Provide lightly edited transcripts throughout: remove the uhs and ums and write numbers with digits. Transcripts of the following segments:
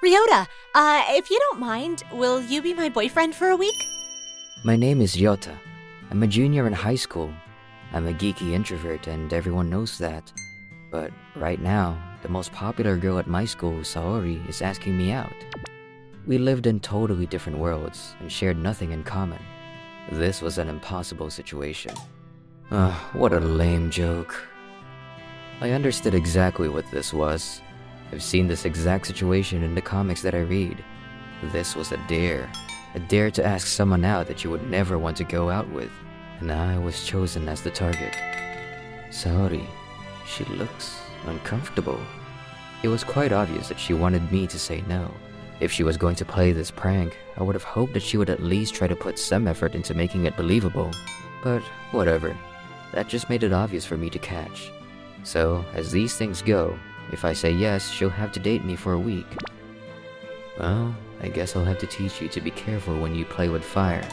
Ryota, if you don't mind, will you be my boyfriend for a week? My name is Ryota. I'm a junior in high school. I'm a geeky introvert and everyone knows that. But right now, the most popular girl at my school, Saori, is asking me out. We lived in totally different worlds and shared nothing in common. This was an impossible situation. What a lame joke. I understood exactly what this was. I've seen this exact situation in the comics that I read. This was a dare to ask someone out that you would never want to go out with, and I was chosen as the target. Saori, she looks uncomfortable. It was quite obvious that she wanted me to say no. If she was going to play this prank, I would have hoped that she would at least try to put some effort into making it believable. But whatever, that just made it obvious for me to catch. So, as these things go, if I say yes, she'll have to date me for a week. Well, I guess I'll have to teach you to be careful when you play with fire.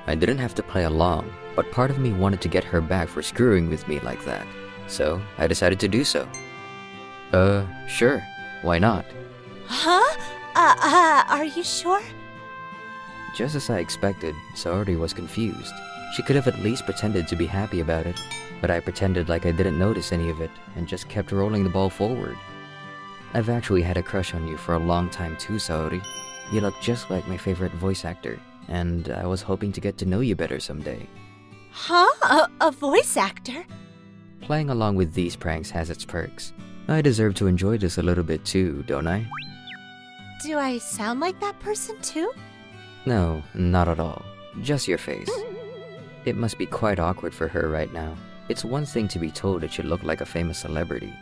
I didn't have to play along, but part of me wanted to get her back for screwing with me like that. So, I decided to do so. Sure. Why not? Huh? Are you sure? Just as I expected, Saori was confused. She could have at least pretended to be happy about it, but I pretended like I didn't notice any of it and just kept rolling the ball forward. I've actually had a crush on you for a long time too, Saori. You look just like my favorite voice actor, and I was hoping to get to know you better someday. Huh? A voice actor? Playing along with these pranks has its perks. I deserve to enjoy this a little bit too, don't I? Do I sound like that person too? No, not at all. Just your face. It must be quite awkward for her right now. It's one thing to be told that you look like a famous celebrity,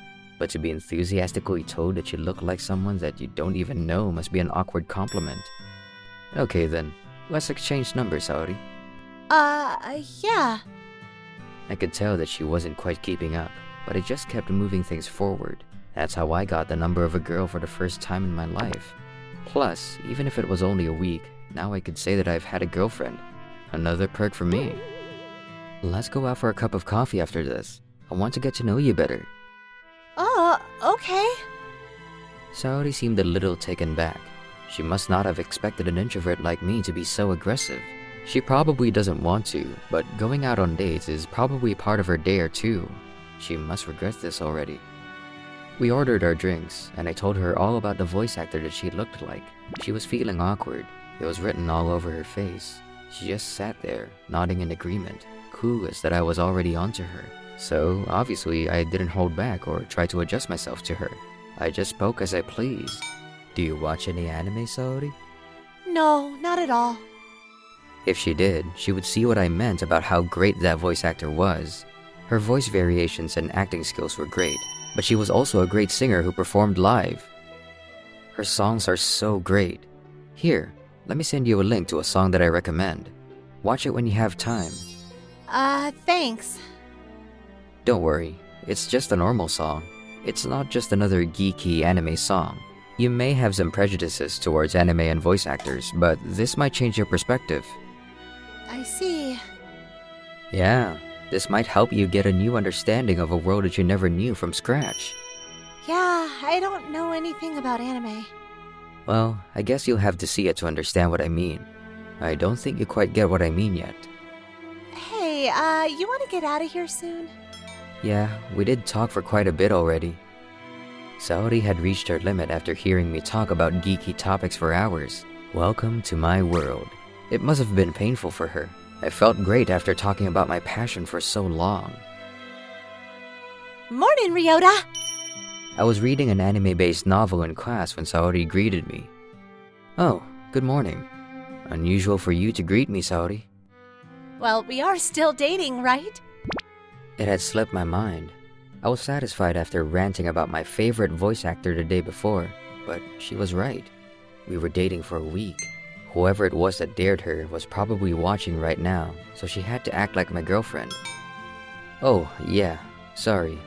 but to be enthusiastically told that you look like someone that you don't even know must be an awkward compliment. Okay then, let's exchange numbers, Saori. Yeah. I could tell that she wasn't quite keeping up, but I just kept moving things forward. That's how I got the number of a girl for the first time in my life. Plus, even if it was only a week, now I could say that I've had a girlfriend. Another perk for me. Let's go out for a cup of coffee after this. I want to get to know you better. Okay. Saori seemed a little taken back. She must not have expected an introvert like me to be so aggressive. She probably doesn't want to, but going out on dates is probably part of her dare too. She must regret this already. We ordered our drinks, and I told her all about the voice actor that she looked like. She was feeling awkward. It was written all over her face. She just sat there, nodding in agreement, clueless that I was already onto her. So, obviously, I didn't hold back or try to adjust myself to her. I just spoke as I pleased. Do you watch any anime, Saori? No, not at all. If she did, she would see what I meant about how great that voice actor was. Her voice variations and acting skills were great, but she was also a great singer who performed live. Her songs are so great. Here, let me send you a link to a song that I recommend. Watch it when you have time. Thanks. Don't worry, it's just a normal song. It's not just another geeky anime song. You may have some prejudices towards anime and voice actors, but this might change your perspective. I see. Yeah, this might help you get a new understanding of a world that you never knew from scratch. Yeah, I don't know anything about anime. Well, I guess you'll have to see it to understand what I mean. I don't think you quite get what I mean yet. Hey, you want to get out of here soon? Yeah, we did talk for quite a bit already. Saori had reached her limit after hearing me talk about geeky topics for hours. Welcome to my world. It must have been painful for her. I felt great after talking about my passion for so long. Morning, Ryota! I was reading an anime-based novel in class when Saori greeted me. Oh, good morning. Unusual for you to greet me, Saori. Well, we are still dating, right? It had slipped my mind. I was satisfied after ranting about my favorite voice actor the day before, but she was right. We were dating for a week. Whoever it was that dared her was probably watching right now, so she had to act like my girlfriend. Oh, yeah, sorry.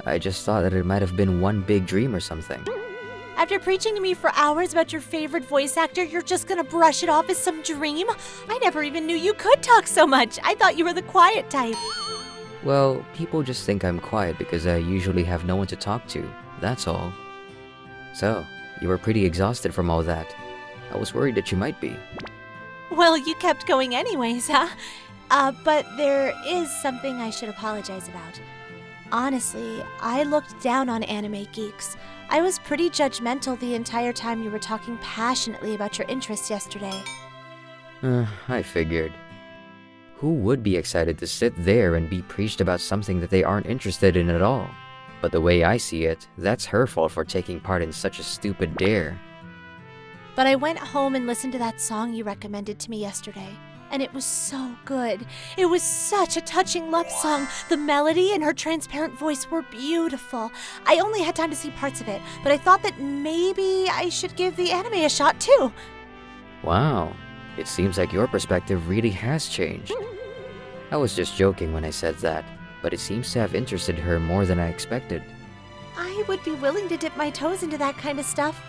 I just thought that it might have been one big dream or something. After preaching to me for hours about your favorite voice actor, you're just gonna brush it off as some dream? I never even knew you could talk so much. I thought you were the quiet type. Well, people just think I'm quiet because I usually have no one to talk to, that's all. So, You were pretty exhausted from all that. I was worried that you might be. Well, you kept going anyways, huh? But there is something I should apologize about. Honestly, I looked down on anime geeks. I was pretty judgmental the entire time you were talking passionately about your interests yesterday. I figured. Who would be excited to sit there and be preached about something that they aren't interested in at all? But the way I see it, that's her fault for taking part in such a stupid dare. But I went home and listened to that song you recommended to me yesterday, and it was so good. It was such a touching love song. The melody and her transparent voice were beautiful. I only had time to see parts of it, but I thought that maybe I should give the anime a shot too. Wow, it seems like your perspective really has changed. I was just joking when I said that, but it seems to have interested her more than I expected. I would be willing to dip my toes into that kind of stuff.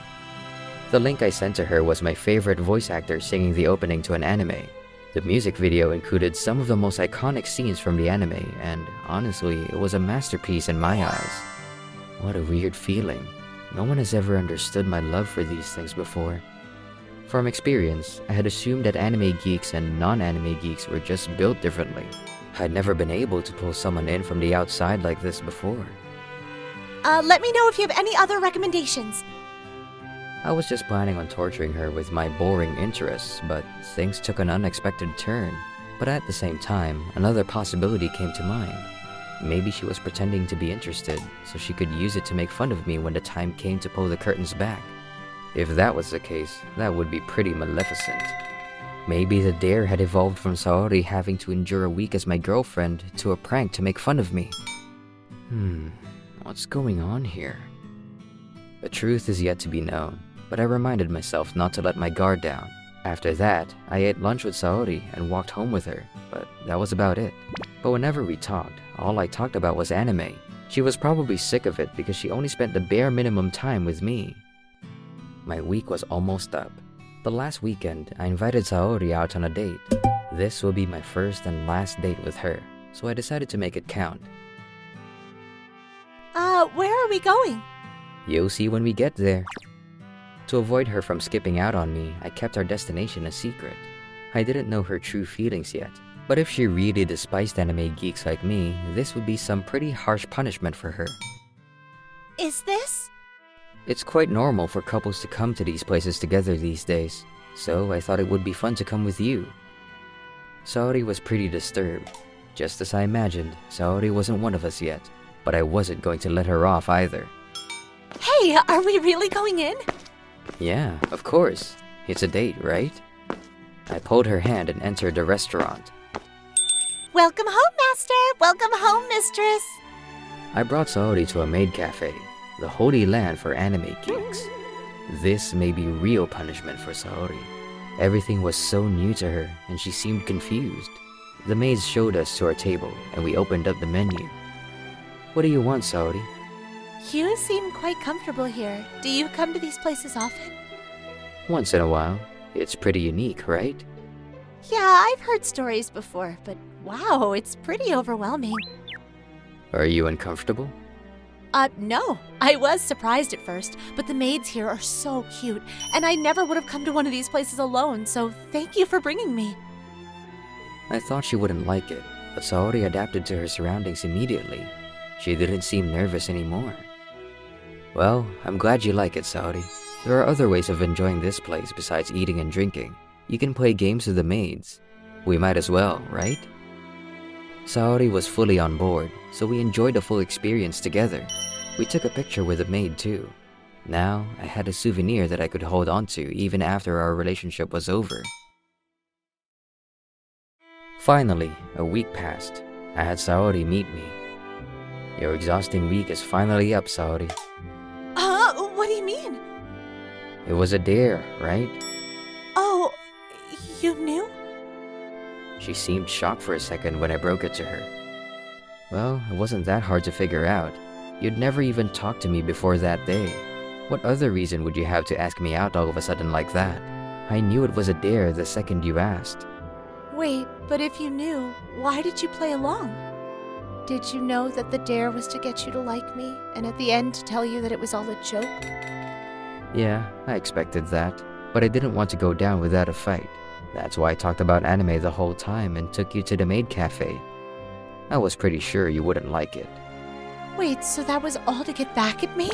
The link I sent to her was my favorite voice actor singing the opening to an anime. The music video included some of the most iconic scenes from the anime, and honestly, it was a masterpiece in my eyes. What a weird feeling. No one has ever understood my love for these things before. From experience, I had assumed that anime geeks and non-anime geeks were just built differently. I'd never been able to pull someone in from the outside like this before. Let me know if you have any other recommendations. I was just planning on torturing her with my boring interests, but things took an unexpected turn. But at the same time, another possibility came to mind. Maybe she was pretending to be interested, so she could use it to make fun of me when the time came to pull the curtains back. If that was the case, that would be pretty maleficent. Maybe the dare had evolved from Saori having to endure a week as my girlfriend to a prank to make fun of me. What's going on here? The truth is yet to be known, but I reminded myself not to let my guard down. After that, I ate lunch with Saori and walked home with her, but that was about it. But whenever we talked, all I talked about was anime. She was probably sick of it because she only spent the bare minimum time with me. My week was almost up. The last weekend, I invited Saori out on a date. This will be my first and last date with her, so I decided to make it count. Where are we going? You'll see when we get there. To avoid her from skipping out on me, I kept our destination a secret. I didn't know her true feelings yet, but if she really despised anime geeks like me, this would be some pretty harsh punishment for her. Is this? It's quite normal for couples to come to these places together these days, so I thought it would be fun to come with you. Saori was pretty disturbed. Just as I imagined, Saori wasn't one of us yet, but I wasn't going to let her off either. Hey, are we really going in? Yeah, of course. It's a date, right? I pulled her hand and entered the restaurant. Welcome home, master! Welcome home, mistress! I brought Saori to a maid cafe, the holy land for anime geeks. This may be real punishment for Saori. Everything was so new to her, and she seemed confused. The maids showed us to our table, and we opened up the menu. What do you want, Saori? You seem quite comfortable here. Do you come to these places often? Once in a while. It's pretty unique, right? Yeah, I've heard stories before, but wow, it's pretty overwhelming. Are you uncomfortable? No. I was surprised at first, but the maids here are so cute, and I never would have come to one of these places alone, so thank you for bringing me. I thought she wouldn't like it, but Saori adapted to her surroundings immediately. She didn't seem nervous anymore. Well, I'm glad you like it, Saori. There are other ways of enjoying this place besides eating and drinking. You can play games with the maids. We might as well, right? Saori was fully on board, so we enjoyed the full experience together. We took a picture with the maid too. Now, I had a souvenir that I could hold on to even after our relationship was over. Finally, a week passed. I had Saori meet me. Your exhausting week is finally up, Saori. What do you mean? It was a dare, right? Oh, you knew? She seemed shocked for a second when I broke it to her. Well, it wasn't that hard to figure out. You'd never even talked to me before that day. What other reason would you have to ask me out all of a sudden like that? I knew it was a dare the second you asked. Wait, but if you knew, why did you play along? Did you know that the dare was to get you to like me, and at the end to tell you that it was all a joke? Yeah, I expected that, but I didn't want to go down without a fight. That's why I talked about anime the whole time and took you to the maid cafe. I was pretty sure you wouldn't like it. Wait, so that was all to get back at me?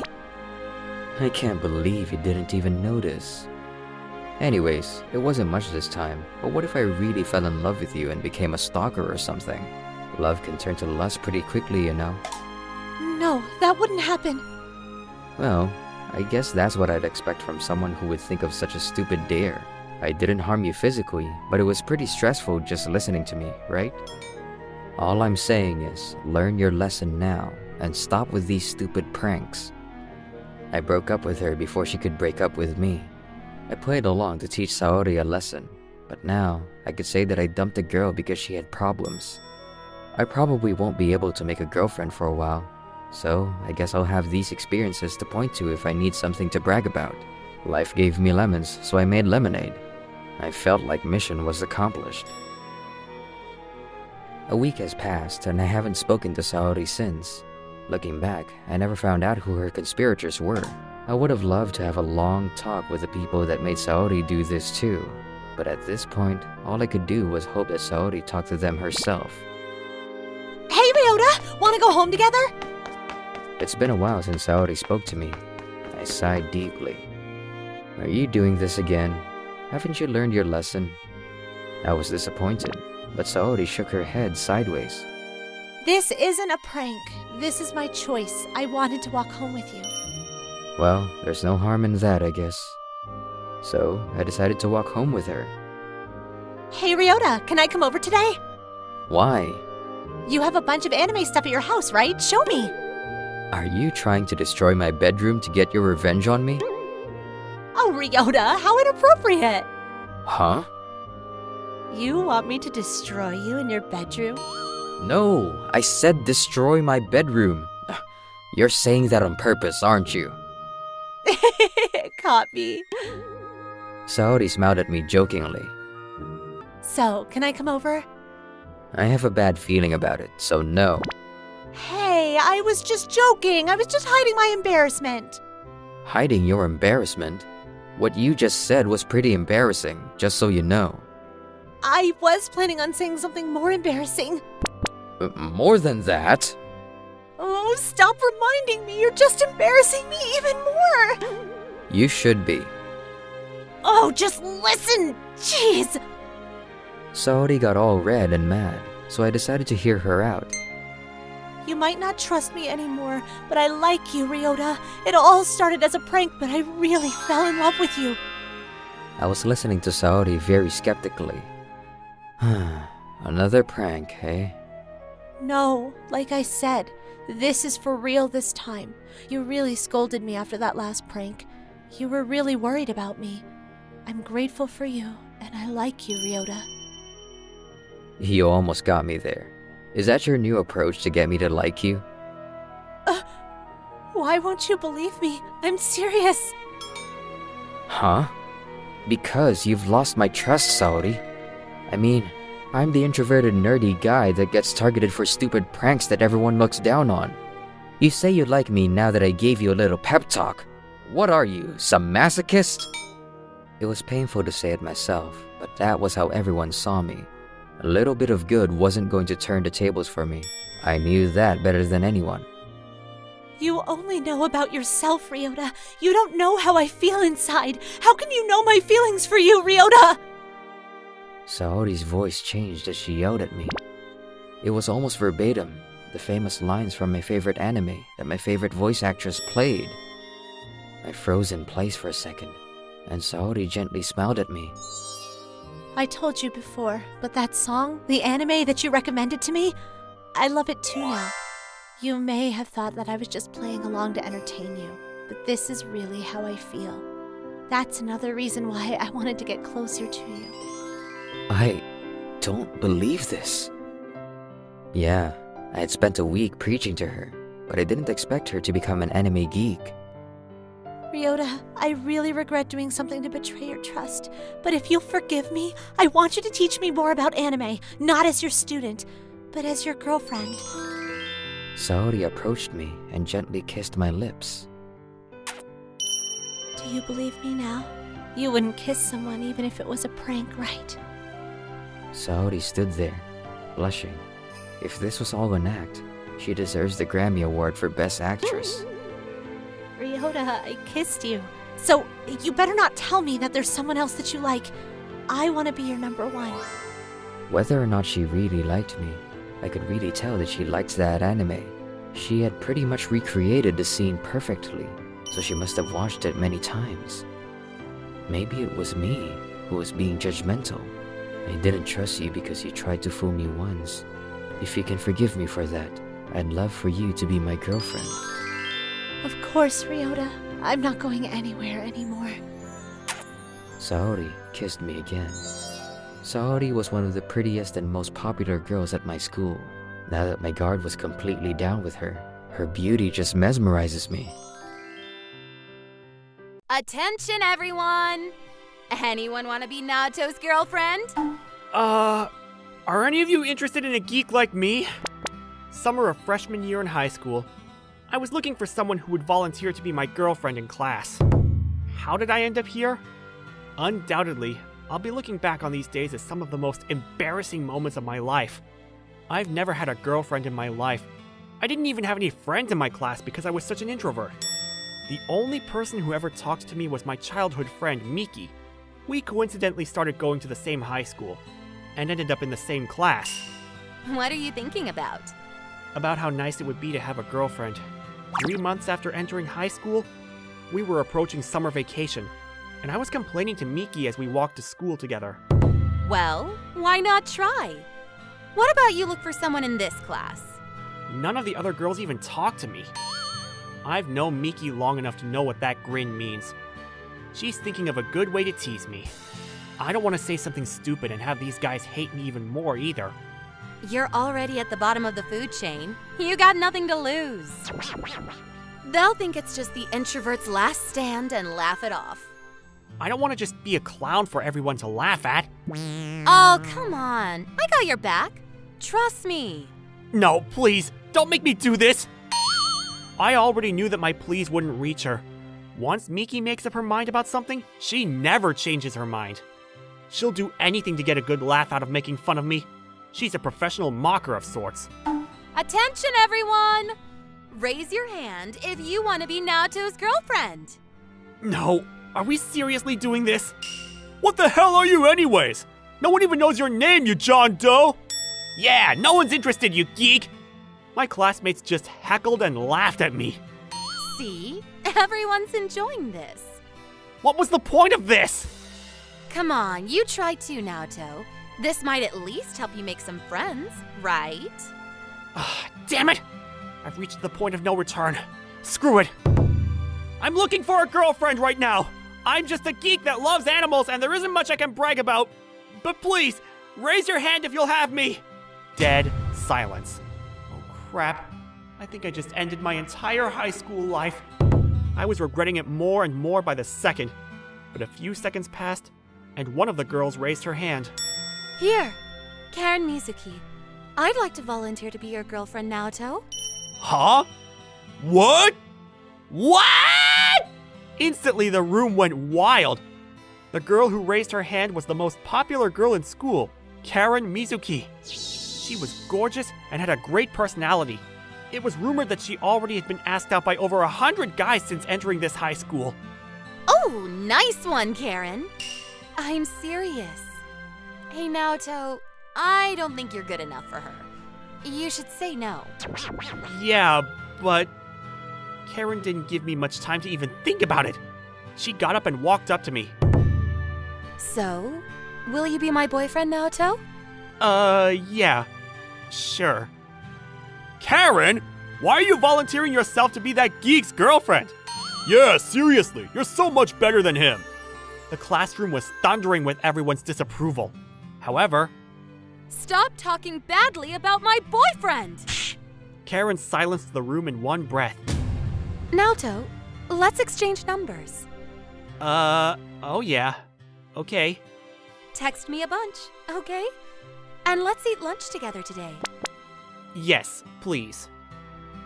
I can't believe you didn't even notice. Anyways, it wasn't much this time, but what if I really fell in love with you and became a stalker or something? Love can turn to lust pretty quickly, you know. No, that wouldn't happen. Well, I guess that's what I'd expect from someone who would think of such a stupid dare. I didn't harm you physically, but it was pretty stressful just listening to me, right? All I'm saying is, learn your lesson now, and stop with these stupid pranks. I broke up with her before she could break up with me. I played along to teach Saori a lesson, but now I could say that I dumped a girl because she had problems. I probably won't be able to make a girlfriend for a while, so I guess I'll have these experiences to point to if I need something to brag about. Life gave me lemons, so I made lemonade. I felt like mission was accomplished. A week has passed and I haven't spoken to Saori since. Looking back, I never found out who her conspirators were. I would have loved to have a long talk with the people that made Saori do this too, but at this point, all I could do was hope that Saori talked to them herself. Hey, Ryota! Wanna go home together? It's been a while since Saori spoke to me. I sighed deeply. Are you doing this again? Haven't you learned your lesson? I was disappointed, but Saori shook her head sideways. This isn't a prank. This is my choice. I wanted to walk home with you. Well, there's no harm in that, I guess. So, I decided to walk home with her. Hey, Ryota, can I come over today? Why? You have a bunch of anime stuff at your house, right? Show me. Are you trying to destroy my bedroom to get your revenge on me? Oh, Ryota, how inappropriate. Huh? You want me to destroy you in your bedroom? No, I said destroy my bedroom. You're saying that on purpose, aren't you? Caught me. Saori smiled at me jokingly. So, can I come over? I have a bad feeling about it, so no. Hey, I was just joking. I was just hiding my embarrassment. Hiding your embarrassment? What you just said was pretty embarrassing, just so you know. I was planning on saying something more embarrassing. More than that? Oh, stop reminding me. You're just embarrassing me even more. You should be. Oh, just listen. Jeez. Saori got all red and mad, so I decided to hear her out. You might not trust me anymore, but I like you, Ryota. It all started as a prank, but I really fell in love with you. I was listening to Saori very skeptically. Another prank, eh? No, like I said, this is for real this time. You really scolded me after that last prank. You were really worried about me. I'm grateful for you, and I like you, Ryota. You almost got me there. Is that your new approach to get me to like you? Why won't you believe me? I'm serious. Huh? Because you've lost my trust, Saori. I mean, I'm the introverted nerdy guy that gets targeted for stupid pranks that everyone looks down on. You say you like me now that I gave you a little pep talk. What are you, some masochist? It was painful to say it myself, but that was how everyone saw me. A little bit of good wasn't going to turn the tables for me. I knew that better than anyone. You only know about yourself, Ryota. You don't know how I feel inside. How can you know my feelings for you, Ryota? Saori's voice changed as she yelled at me. It was almost verbatim, the famous lines from my favorite anime that my favorite voice actress played. I froze in place for a second, and Saori gently smiled at me. I told you before, but that song, the anime that you recommended to me, I love it too now. You may have thought that I was just playing along to entertain you, but this is really how I feel. That's another reason why I wanted to get closer to you. I don't believe this. Yeah, I had spent a week preaching to her, but I didn't expect her to become an anime geek. Ryota, I really regret doing something to betray your trust, but if you'll forgive me, I want you to teach me more about anime, not as your student, but as your girlfriend. Saori approached me and gently kissed my lips. Do you believe me now? You wouldn't kiss someone even if it was a prank, right? Saori stood there, blushing. If this was all an act, she deserves the Grammy Award for Best Actress. Ryota, I kissed you. So, you better not tell me that there's someone else that you like. I want to be your number one. Whether or not she really liked me, I could really tell that she liked that anime. She had pretty much recreated the scene perfectly, so she must have watched it many times. Maybe it was me who was being judgmental. I didn't trust you because you tried to fool me once. If you can forgive me for that, I'd love for you to be my girlfriend. Of course, Ryota. I'm not going anywhere anymore. Saori kissed me again. Saori was one of the prettiest and most popular girls at my school. Now that my guard was completely down with her, her beauty just mesmerizes me. Attention, everyone! Anyone want to be Naoto's girlfriend? Are any of you interested in a geek like me? Summer of freshman year in high school, I was looking for someone who would volunteer to be my girlfriend in class. How did I end up here? Undoubtedly, I'll be looking back on these days as some of the most embarrassing moments of my life. I've never had a girlfriend in my life. I didn't even have any friends in my class because I was such an introvert. The only person who ever talked to me was my childhood friend, Miki. We coincidentally started going to the same high school, and ended up in the same class. What are you thinking about? About how nice it would be to have a girlfriend. 3 months after entering high school, we were approaching summer vacation, and I was complaining to Miki as we walked to school together. Well, why not try? What about you look for someone in this class? None of the other girls even talked to me. I've known Miki long enough to know what that grin means. She's thinking of a good way to tease me. I don't want to say something stupid and have these guys hate me even more either. You're already at the bottom of the food chain. You got nothing to lose. They'll think it's just the introvert's last stand and laugh it off. I don't want to just be a clown for everyone to laugh at. Oh, come on. I got your back. Trust me. No, please, don't make me do this! I already knew that my pleas wouldn't reach her. Once Miki makes up her mind about something, she never changes her mind. She'll do anything to get a good laugh out of making fun of me. She's a professional mocker of sorts. Attention, everyone! Raise your hand if you want to be Naoto's girlfriend. No, are we seriously doing this? What the hell are you anyways? No one even knows your name, you John Doe! Yeah, no one's interested, you geek! My classmates just heckled and laughed at me. See? Everyone's enjoying this. What was the point of this? Come on, you try too, Naoto. This might at least help you make some friends, right? Damn it! I've reached the point of no return. Screw it. I'm looking for a girlfriend right now. I'm just a geek that loves animals and there isn't much I can brag about. But please, raise your hand if you'll have me. Dead silence. Oh crap. I think I just ended my entire high school life. I was regretting it more and more by the second. But a few seconds passed, and one of the girls raised her hand. Here, Karen Mizuki. I'd like to volunteer to be your girlfriend, Naoto. Huh? What? What? Instantly, the room went wild. The girl who raised her hand was the most popular girl in school, Karen Mizuki. She was gorgeous and had a great personality. It was rumored that she already had been asked out by over 100 guys since entering this high school. Oh, nice one, Karen. I'm serious. Hey, Naoto, I don't think you're good enough for her. You should say no. Yeah, but Karen didn't give me much time to even think about it. She got up and walked up to me. So, will you be my boyfriend, Naoto? Yeah. Sure. Karen, why are you volunteering yourself to be that geek's girlfriend? Yeah, seriously, you're so much better than him. The classroom was thundering with everyone's disapproval. However, Stop talking badly about my boyfriend! Karen silenced the room in one breath. Naoto, let's exchange numbers. Oh yeah. Okay. Text me a bunch, okay? And let's eat lunch together today. Yes, please.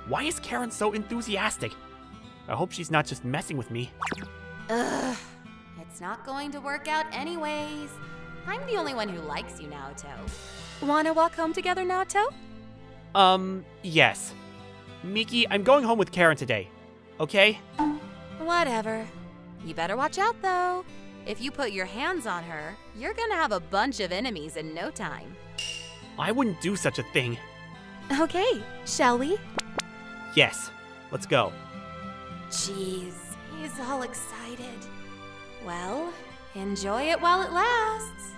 Why is Karen so enthusiastic? I hope she's not just messing with me. Ugh, it's not going to work out anyways. I'm the only one who likes you, Naoto. Wanna walk home together, Naoto? Yes. Miki, I'm going home with Karen today. Okay? Whatever. You better watch out, though. If you put your hands on her, you're gonna have a bunch of enemies in no time. I wouldn't do such a thing. Okay, shall we? Yes. Let's go. Jeez, he's all excited. Well, enjoy it while it lasts.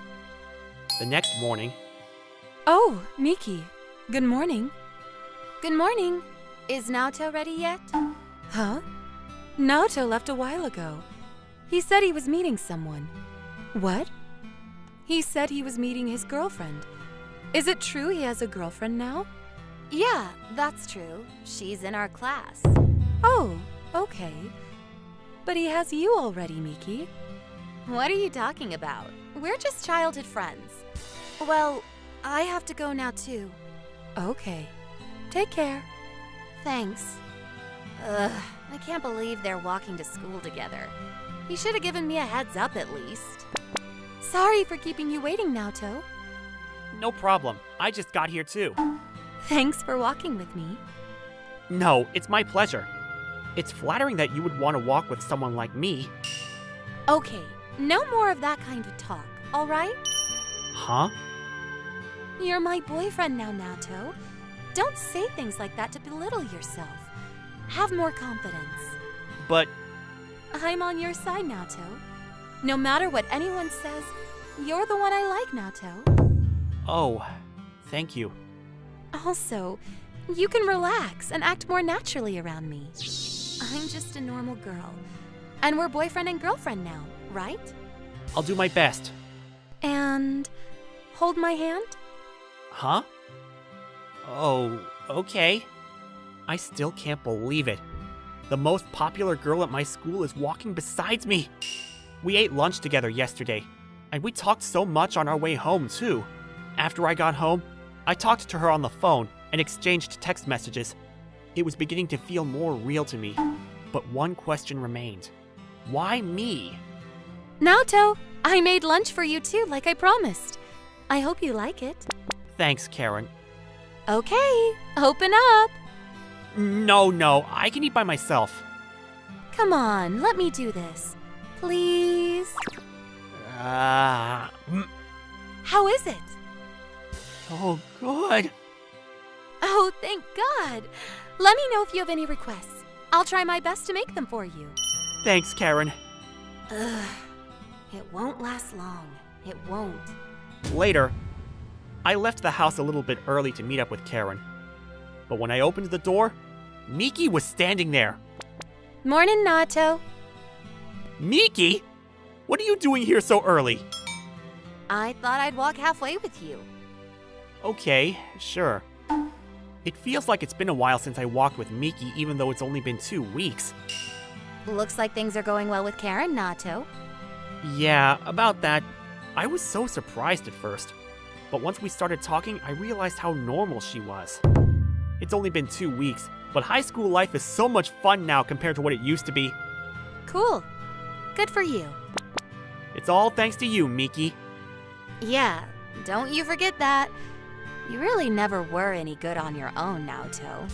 The next morning, Oh, Miki. Good morning. Good morning. Is Naoto ready yet? Huh? Naoto left a while ago. He said he was meeting someone. What? He said he was meeting his girlfriend. Is it true he has a girlfriend now? Yeah, that's true. She's in our class. Oh, okay. But he has you already, Miki. What are you talking about? We're just childhood friends. Well, I have to go now too. Okay. Take care. Thanks. Ugh, I can't believe they're walking to school together. He should have given me a heads up at least. Sorry for keeping you waiting, Naoto. no problem. I just got here too. Thanks for walking with me. No, it's my pleasure. It's flattering that you would want to walk with someone like me. Okay, no more of that kind of talk, all right? Huh? You're my boyfriend now, Naoto. Don't say things like that to belittle yourself. Have more confidence. But I'm on your side, Naoto. No matter what anyone says, you're the one I like, Naoto. oh, thank you. Also, you can relax and act more naturally around me. I'm just a normal girl. And we're boyfriend and girlfriend now, right? I'll do my best. And hold my hand? Huh? Oh, okay. I still can't believe it. The most popular girl at my school is walking beside me. We ate lunch together yesterday, and we talked so much on our way home, too. After I got home, I talked to her on the phone and exchanged text messages. It was beginning to feel more real to me, but one question remained. Why me? Naoto, I made lunch for you too, like I promised. I hope you like it. Thanks, Karen. Okay, open up. No, I can eat by myself. Come on, let me do this. Please. Mm, How is it? so good. Oh, thank God. Let me know if you have any requests. I'll try my best to make them for you. Thanks, Karen. Ugh, it won't last long. It won't. Later, I left the house a little bit early to meet up with Karen. But when I opened the door, Miki was standing there. Morning, Naoto. Miki? What are you doing here so early? I thought I'd walk halfway with you. Okay, sure. It feels like it's been a while since I walked with Miki, even though it's only been 2 weeks. Looks like things are going well with Karen, Naoto. Yeah, about that, I was so surprised at first. But once we started talking, I realized how normal she was. It's only been 2 weeks, but high school life is so much fun now compared to what it used to be. Cool. Good for you. It's all thanks to you, Miki. Yeah, don't you forget that. You really never were any good on your own, Naoto.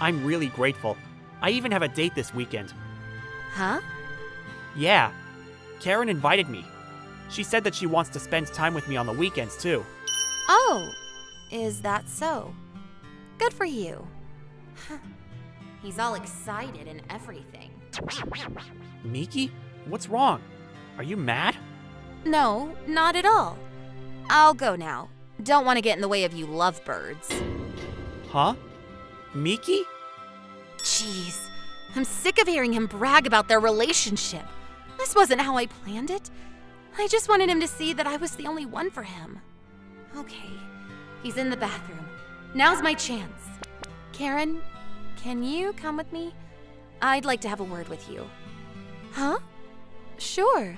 I'm really grateful. I even have a date this weekend. Huh? Yeah, Karen invited me. She said that she wants to spend time with me on the weekends, too. Oh, is that so? Good for you. He's all excited and everything. Miki? What's wrong? Are you mad? No, not at all. I'll go now. Don't want to get in the way of you lovebirds. Huh? Miki? Jeez, I'm sick of hearing him brag about their relationship. This wasn't how I planned it. I just wanted him to see that I was the only one for him. Okay, he's in the bathroom. Now's my chance. Karen, can you come with me? I'd like to have a word with you. Huh? Sure.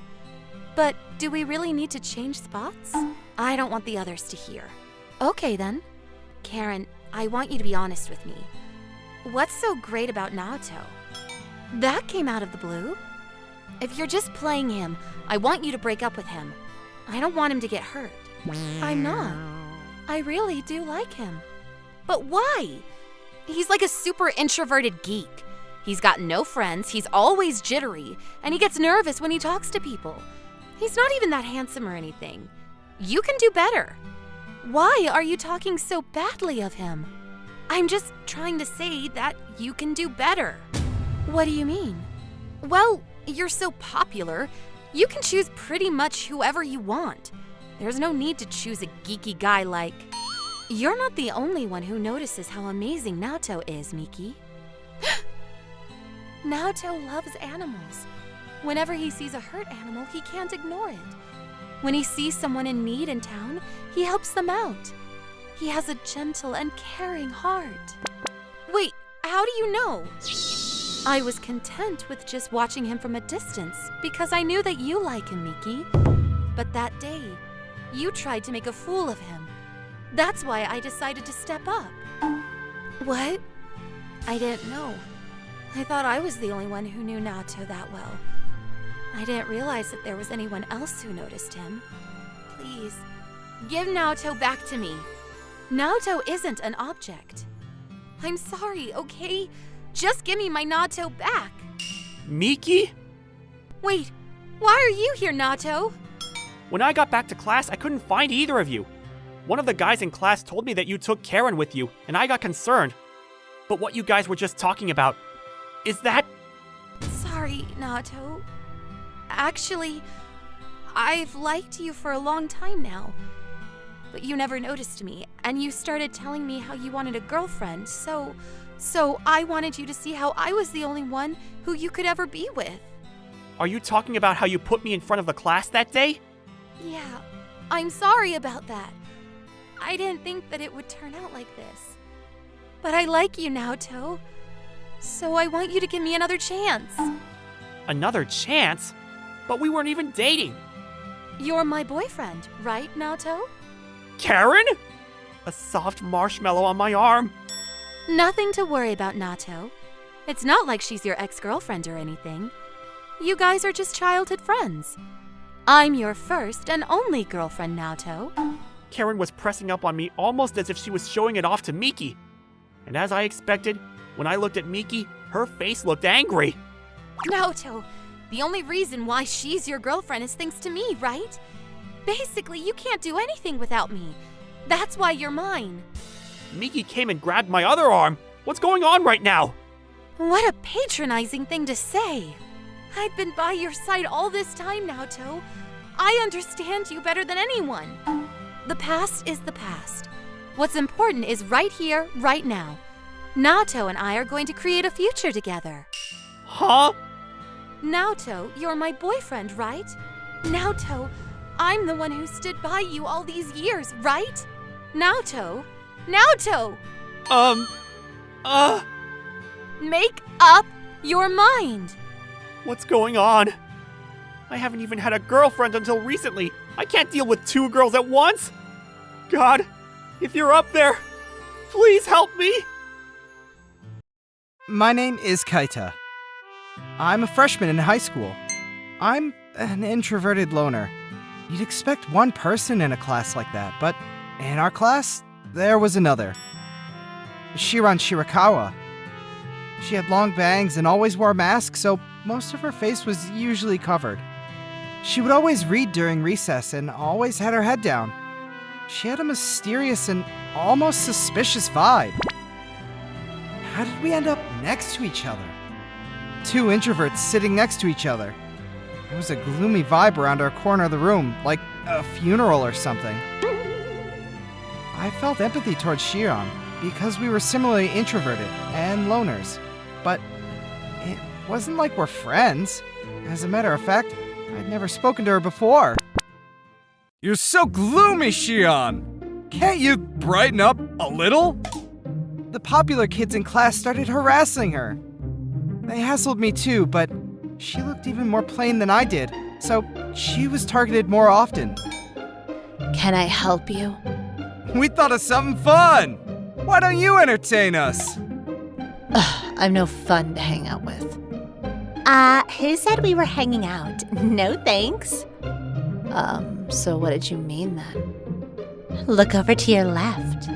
But do we really need to change spots? I don't want the others to hear. Okay then. Karen, I want you to be honest with me. What's so great about Naoto? That came out of the blue. If you're just playing him, I want you to break up with him. I don't want him to get hurt. I'm not. I really do like him. But why? He's like a super introverted geek. He's got no friends, he's always jittery, and he gets nervous when he talks to people. He's not even that handsome or anything. You can do better. Why are you talking so badly of him? I'm just trying to say that you can do better. What do you mean? Well, you're so popular, you can choose pretty much whoever you want. There's no need to choose a geeky guy like... You're not the only one who notices how amazing Naoto is, Miki. Naoto loves animals. Whenever he sees a hurt animal, he can't ignore it. When he sees someone in need in town, he helps them out. He has a gentle and caring heart. Wait, how do you know? I was content with just watching him from a distance because I knew that you like him, Miki. But that day, you tried to make a fool of him. That's why I decided to step up. What? I didn't know. I thought I was the only one who knew Naoto that well. I didn't realize that there was anyone else who noticed him. Please, give Naoto back to me. Naoto isn't an object. I'm sorry, okay? Just give me my Naoto back. Miki? Wait, why are you here, Naoto? When I got back to class, I couldn't find either of you. One of the guys in class told me that you took Karen with you, and I got concerned. But what you guys were just talking about, is that... Sorry, Naoto. Actually, I've liked you for a long time now. But you never noticed me, and you started telling me how you wanted a girlfriend, so I wanted you to see how I was the only one who you could ever be with. Are you talking about how you put me in front of the class that day? Yeah, I'm sorry about that. I didn't think that it would turn out like this. But I like you, Naoto. So I want you to give me another chance. Another chance? But we weren't even dating. You're my boyfriend, right, Naoto? Karen? A soft marshmallow on my arm. Nothing to worry about, Naoto. It's not like she's your ex-girlfriend or anything. You guys are just childhood friends. I'm your first and only girlfriend, Naoto. Karen was pressing up on me almost as if she was showing it off to Miki. And as I expected, when I looked at Miki, her face looked angry. Naoto, the only reason why she's your girlfriend is thanks to me, right? Basically, you can't do anything without me. That's why you're mine. Miki came and grabbed my other arm. What's going on right now? What a patronizing thing to say. I've been by your side all this time, Naoto. I understand you better than anyone. The past is the past. What's important is right here, right now. Naoto and I are going to create a future together. Huh? Naoto, you're my boyfriend, right? Naoto, I'm the one who stood by you all these years, right? Naoto! Naoto! Make up your mind! What's going on? I haven't even had a girlfriend until recently. I can't deal with two girls at once. God, if you're up there, please help me. My name is Kaita. I'm a freshman in high school. I'm an introverted loner. You'd expect one person in a class like that, but in our class, there was another. Shiran Shirakawa. She had long bangs and always wore a mask, so most of her face was usually covered. She would always read during recess and always had her head down. She had a mysterious and almost suspicious vibe. How did we end up next to each other? Two introverts sitting next to each other. There was a gloomy vibe around our corner of the room, like a funeral or something. I felt empathy towards Shiran because we were similarly introverted and loners. But it wasn't like we're friends. As a matter of fact, I'd never spoken to her before. You're so gloomy, Shion! Can't you brighten up a little? The popular kids in class started harassing her. They hassled me too, but she looked even more plain than I did, so she was targeted more often. Can I help you? We thought of something fun! Why don't you entertain us? I'm no fun to hang out with. Who said we were hanging out? No thanks. So what did you mean then? Look over to your left.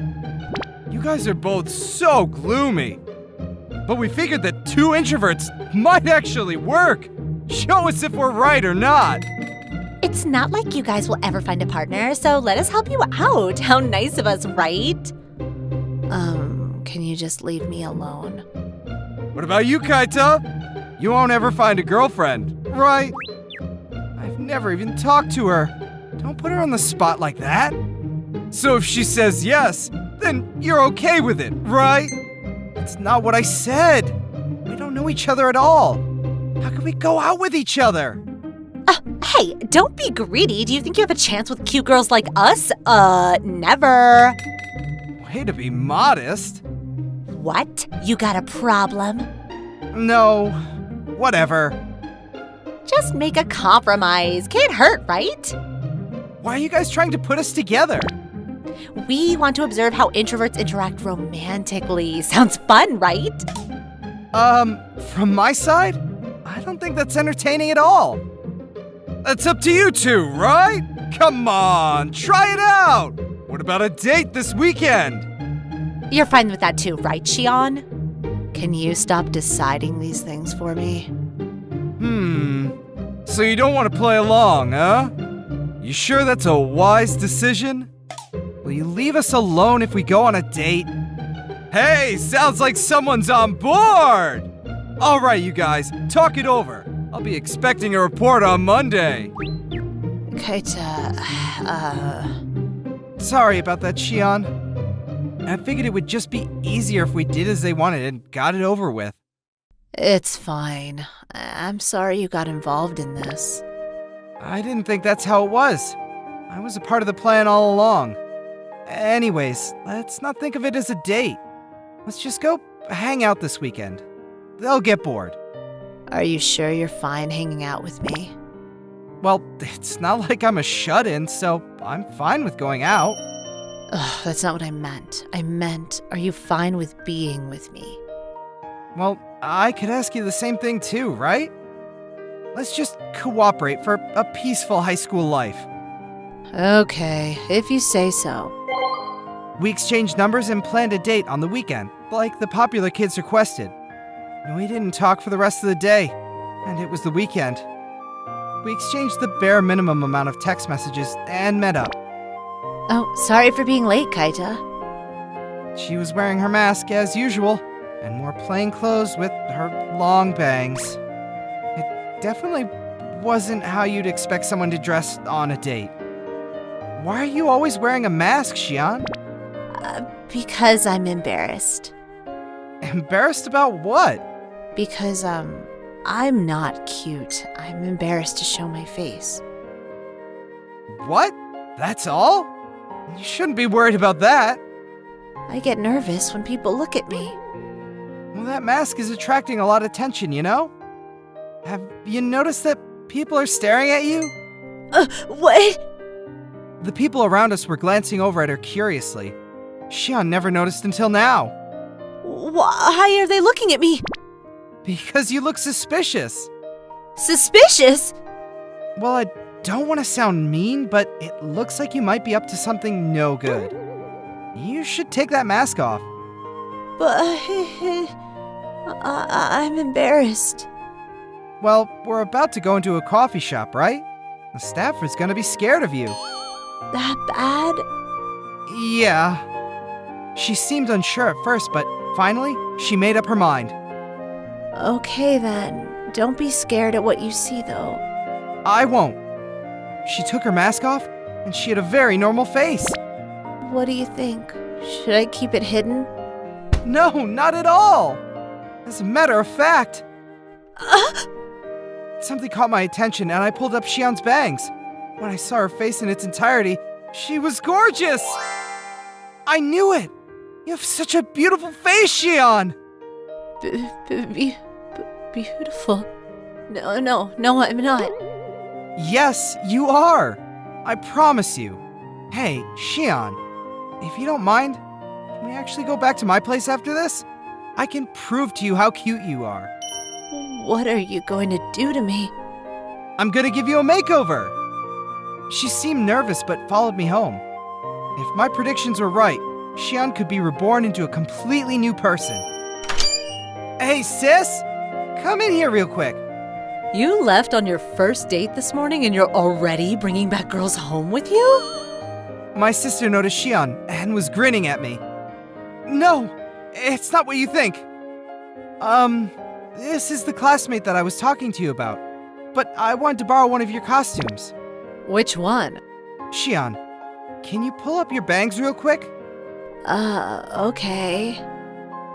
You guys are both so gloomy. But we figured that two introverts might actually work. Show us if we're right or not. It's not like you guys will ever find a partner, so let us help you out. How nice of us, right? Can you just leave me alone? What about you, Kaita? You won't ever find a girlfriend, right? I've never even talked to her. Don't put her on the spot like that. So if she says yes, then you're okay with it, right? That's not what I said. We don't know each other at all. How can we go out with each other? Hey, don't be greedy. Do you think you have a chance with cute girls like us? Never. Way to be modest. What? You got a problem? No, whatever. Just make a compromise. Can't hurt, right? Why are you guys trying to put us together? We want to observe how introverts interact romantically. Sounds fun, right? From my side, I don't think that's entertaining at all. That's up to you two, right? Come on, try it out. What about a date this weekend? You're fine with that too, right, Shion? Can you stop deciding these things for me? So you don't want to play along, huh? You sure that's a wise decision? Will you leave us alone if we go on a date? Hey, sounds like someone's on board! All right, you guys, talk it over. I'll be expecting a report on Monday. Kaita, Sorry about that, Shion. I figured it would just be easier if we did as they wanted and got it over with. It's fine. I'm sorry you got involved in this. I didn't think that's how it was. I was a part of the plan all along. Anyways, let's not think of it as a date. Let's just go hang out this weekend. They'll get bored. Are you sure you're fine hanging out with me? Well, it's not like I'm a shut-in, so I'm fine with going out. Ugh, that's not what I meant. I meant, are you fine with being with me? Well, I could ask you the same thing too, right? Let's just cooperate for a peaceful high school life. Okay, if you say so. We exchanged numbers and planned a date on the weekend, like the popular kids requested. We didn't talk for the rest of the day, and it was the weekend. We exchanged the bare minimum amount of text messages and met up. Oh, sorry for being late, Kaita. She was wearing her mask as usual, and wore plain clothes with her long bangs. It definitely wasn't how you'd expect someone to dress on a date. Why are you always wearing a mask, Shion? Because I'm embarrassed. Embarrassed about what? Because, I'm not cute. I'm embarrassed to show my face. What? That's all? You shouldn't be worried about that. I get nervous when people look at me. Well, that mask is attracting a lot of attention, you know? Have you noticed that people are staring at you? What? The people around us were glancing over at her curiously. Shion never noticed until now. Why are they looking at me? Because you look suspicious. Suspicious? Well, I don't want to sound mean, but it looks like you might be up to something no good. You should take that mask off. But I'm embarrassed. Well, we're about to go into a coffee shop, right? The staff is gonna be scared of you. That bad? Yeah. She seemed unsure at first, but finally, she made up her mind. Okay then. Don't be scared at what you see, though. I won't. She took her mask off, and she had a very normal face. What do you think? Should I keep it hidden? No, not at all. As a matter of fact, something caught my attention, and I pulled up Shion's bangs. When I saw her face in its entirety, she was gorgeous! I knew it! You have such a beautiful face, Shion! Beautiful. No, I'm not. Yes, you are! I promise you. Hey, Shion, if you don't mind, can we actually go back to my place after this? I can prove to you how cute you are. What are you going to do to me? I'm gonna give you a makeover! She seemed nervous but followed me home. If my predictions were right, Xian could be reborn into a completely new person. Hey, sis! Come in here real quick. You left on your first date this morning and you're already bringing back girls home with you? My sister noticed Xian and was grinning at me. No, it's not what you think. This is the classmate that I was talking to you about. But I wanted to borrow one of your costumes. Which one? Xian, can you pull up your bangs real quick? Okay.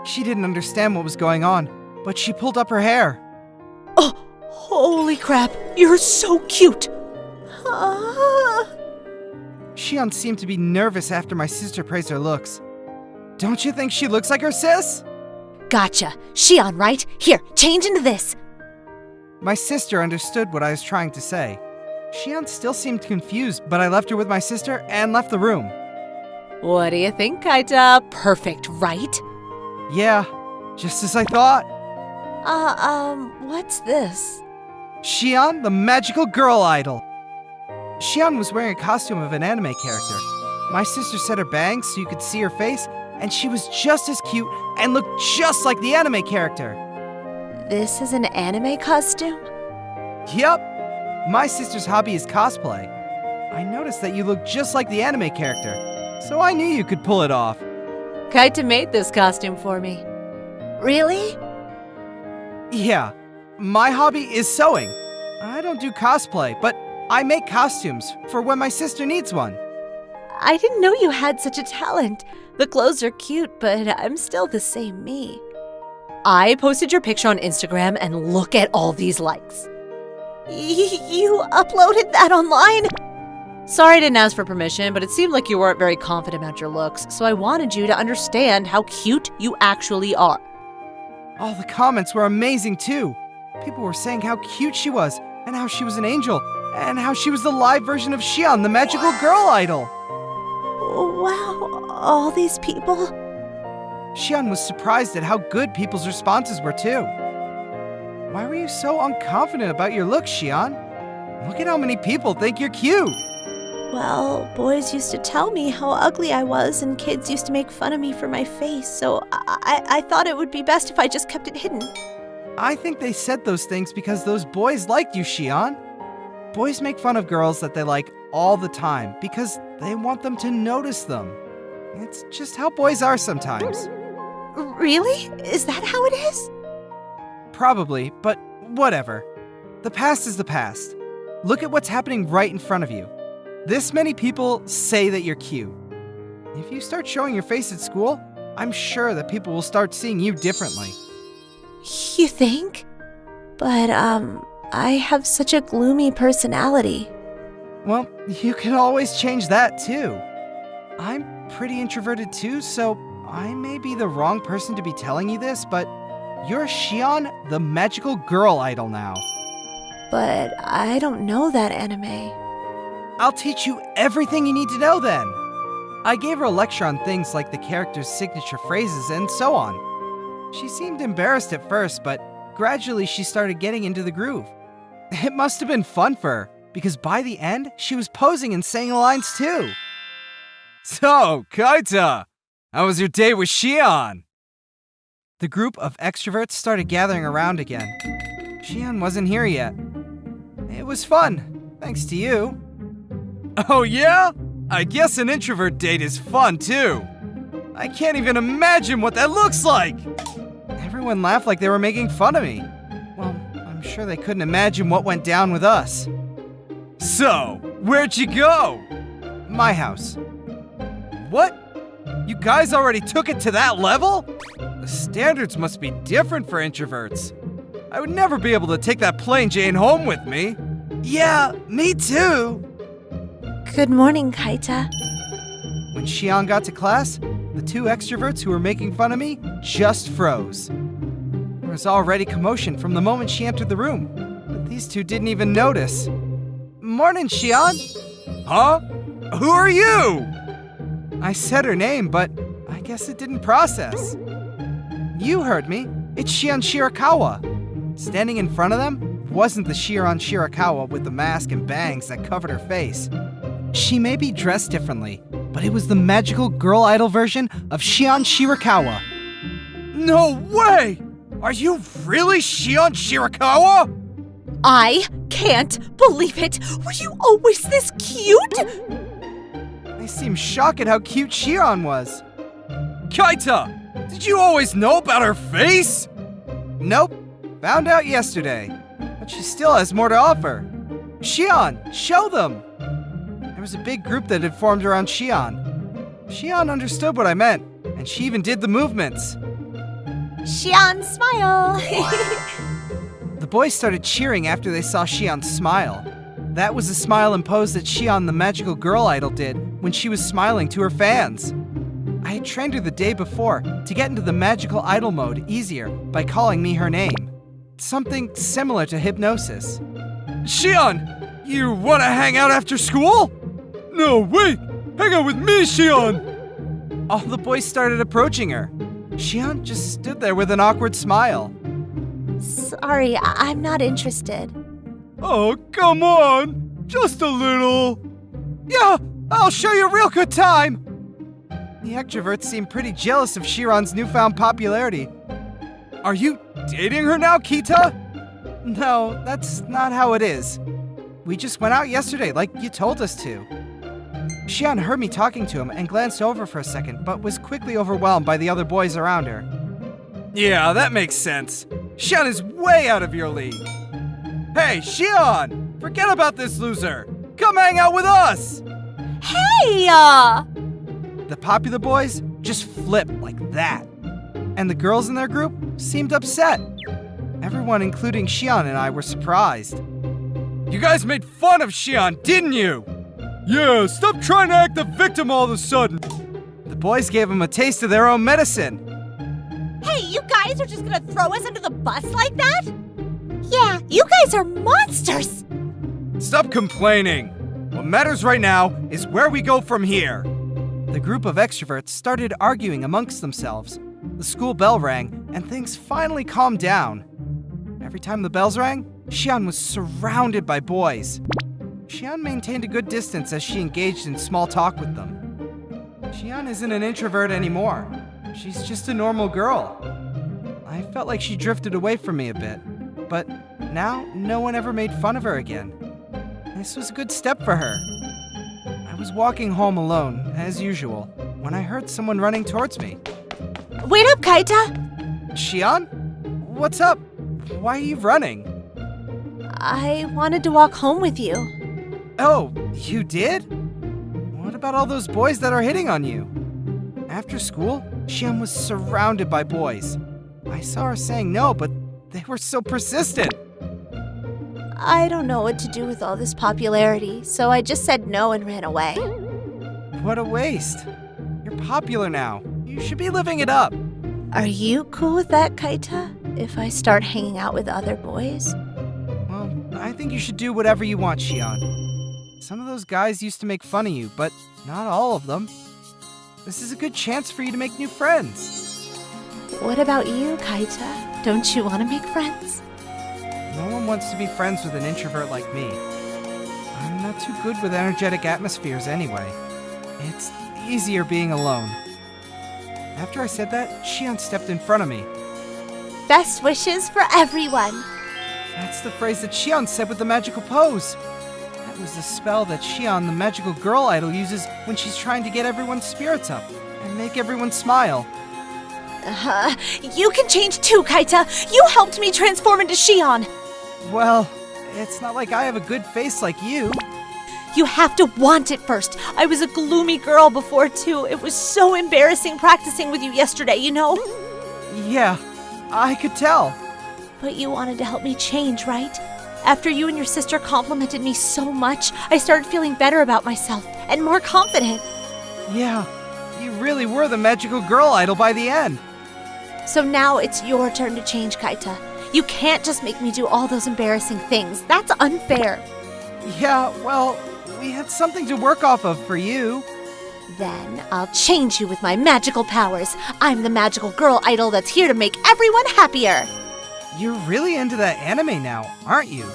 She didn't understand what was going on, but she pulled up her hair. Oh, holy crap, you're so cute! Xian seemed to be nervous after my sister praised her looks. Don't you think she looks like her sis? Gotcha. Xian, right? Here, change into this. My sister understood what I was trying to say. Xian still seemed confused, but I left her with my sister and left the room. What do you think, Kaita? Perfect, right? Yeah, just as I thought. What's this? Xian, the magical girl idol. Xian was wearing a costume of an anime character. My sister set her bangs so you could see her face, and she was just as cute and looked just like the anime character. This is an anime costume? Yep. My sister's hobby is cosplay. I noticed that you look just like the anime character, so I knew you could pull it off. Kaita made this costume for me. Really? Yeah. My hobby is sewing. I don't do cosplay, but I make costumes for when my sister needs one. I didn't know you had such a talent. The clothes are cute, but I'm still the same me. I posted your picture on Instagram and look at all these likes. You uploaded that online? Sorry I didn't ask for permission, but it seemed like you weren't very confident about your looks, so I wanted you to understand how cute you actually are. All the comments were amazing too. People were saying how cute she was, and how she was an angel, and how she was the live version of Xian, the magical girl idol. Wow, all these people? Xian was surprised at how good people's responses were too. Why were you so unconfident about your looks, Xian? Look at how many people think you're cute. Well, boys used to tell me how ugly I was, and kids used to make fun of me for my face, so I thought it would be best if I just kept it hidden. I think they said those things because those boys liked you, Xian. Boys make fun of girls that they like all the time because they want them to notice them. It's just how boys are sometimes. Really? Is that how it is? Probably, but whatever. The past is the past. Look at what's happening right in front of you. This many people say that you're cute. If you start showing your face at school, I'm sure that people will start seeing you differently. You think? But, I have such a gloomy personality. Well, you can always change that too. I'm pretty introverted too, so I may be the wrong person to be telling you this, but you're Xian, the magical girl idol now. But I don't know that anime. I'll teach you everything you need to know then. I gave her a lecture on things like the character's signature phrases and so on. She seemed embarrassed at first, but gradually she started getting into the groove. It must have been fun for her, because by the end, she was posing and saying the lines too. So, Kaita, how was your date with Xian? The group of extroverts started gathering around again. Xian wasn't here yet. It was fun, thanks to you. Oh yeah? I guess an introvert date is fun too. I can't even imagine what that looks like. Everyone laughed like they were making fun of me. Well, I'm sure they couldn't imagine what went down with us. So, where'd you go? My house. What? You guys already took it to that level? The standards must be different for introverts. I would never be able to take that plain Jane home with me. Yeah, me too. Good morning, Kaita. When Xian got to class, the two extroverts who were making fun of me just froze. There was already commotion from the moment she entered the room, but these two didn't even notice. Morning, Xian. Huh? Who are you? I said her name, but I guess it didn't process. You heard me. It's Xian Shirakawa. standing in front of them wasn't the Shion Shirakawa with the mask and bangs that covered her face. She may be dressed differently, but it was the magical girl idol version of Shion Shirakawa. No way! Are you really Shion Shirakawa? I can't believe it! Were you always this cute? I seem shocked at how cute Shion was. Kaita, did you always know about her face? Nope, found out yesterday. But she still has more to offer. Shion, show them! There was a big group that had formed around Shion. Shion understood what I meant, and she even did the movements. Shion, smile! The boys started cheering after they saw Shion smile. That was the smile and pose that Shion, the magical girl idol, did when she was smiling to her fans. I had trained her the day before to get into the magical idol mode easier by calling me her name. Something similar to hypnosis. Shion, you wanna hang out after school? No, wait! Hang out with me, Shion! All the boys started approaching her. Shion just stood there with an awkward smile. Sorry, I'm not interested. Oh, come on! Just a little! Yeah, I'll show you a real good time! The extroverts seemed pretty jealous of Shiron's newfound popularity. Are you dating her now, Kita? No, that's not how it is. We just went out yesterday like you told us to. Shion heard me talking to him and glanced over for a second, but was quickly overwhelmed by the other boys around her. Yeah, that makes sense. Shion is way out of your league. Hey, Shion! Forget about this loser! Come hang out with us! Hey! The popular boys just flipped like that. And the girls in their group seemed upset. Everyone, including Shion and I, were surprised. You guys made fun of Shion, didn't you? Yeah, stop trying to act the victim all of a sudden. The boys gave him a taste of their own medicine. Hey, you guys are just gonna throw us under the bus like that? Yeah, you guys are monsters! Stop complaining. What matters right now is where we go from here. The group of extroverts started arguing amongst themselves. The school bell rang, and things finally calmed down. Every time the bells rang, Shion was surrounded by boys. Shion maintained a good distance as she engaged in small talk with them. Shion isn't an introvert anymore. She's just a normal girl. I felt like she drifted away from me a bit, but now no one ever made fun of her again. This was a good step for her. I was walking home alone, as usual, when I heard someone running towards me. Wait up, Kaita! Shion? What's up? Why are you running? I wanted to walk home with you. Oh, you did? What about all those boys that are hitting on you? After school, Shion was surrounded by boys. I saw her saying no, but they were so persistent. I don't know what to do with all this popularity, so I just said no and ran away. What a waste. You're popular now. You should be living it up. Are you cool with that, Kaita? If I start hanging out with other boys? Well, I think you should do whatever you want, Shion. Some of those guys used to make fun of you, but not all of them. This is a good chance for you to make new friends. What about you, Kaita? Don't you want to make friends? No one wants to be friends with an introvert like me. I'm not too good with energetic atmospheres anyway. It's easier being alone. After I said that, Shion stepped in front of me. Best wishes for everyone. That's the phrase that Shion said with the magical pose. That was the spell that Shion, the magical girl idol, uses when she's trying to get everyone's spirits up and make everyone smile. You can change too, Kaita. You helped me transform into Shion. Well, it's not like I have a good face like you. You have to want it first. I was a gloomy girl before, too. It was so embarrassing practicing with you yesterday, you know? Yeah, I could tell. But you wanted to help me change, right? After you and your sister complimented me so much, I started feeling better about myself and more confident. Yeah, you really were the magical girl idol by the end. So now it's your turn to change, Kaita. You can't just make me do all those embarrassing things. That's unfair. Yeah, well, we had something to work off of for you. Then I'll change you with my magical powers. I'm the magical girl idol that's here to make everyone happier. You're really into that anime now, aren't you?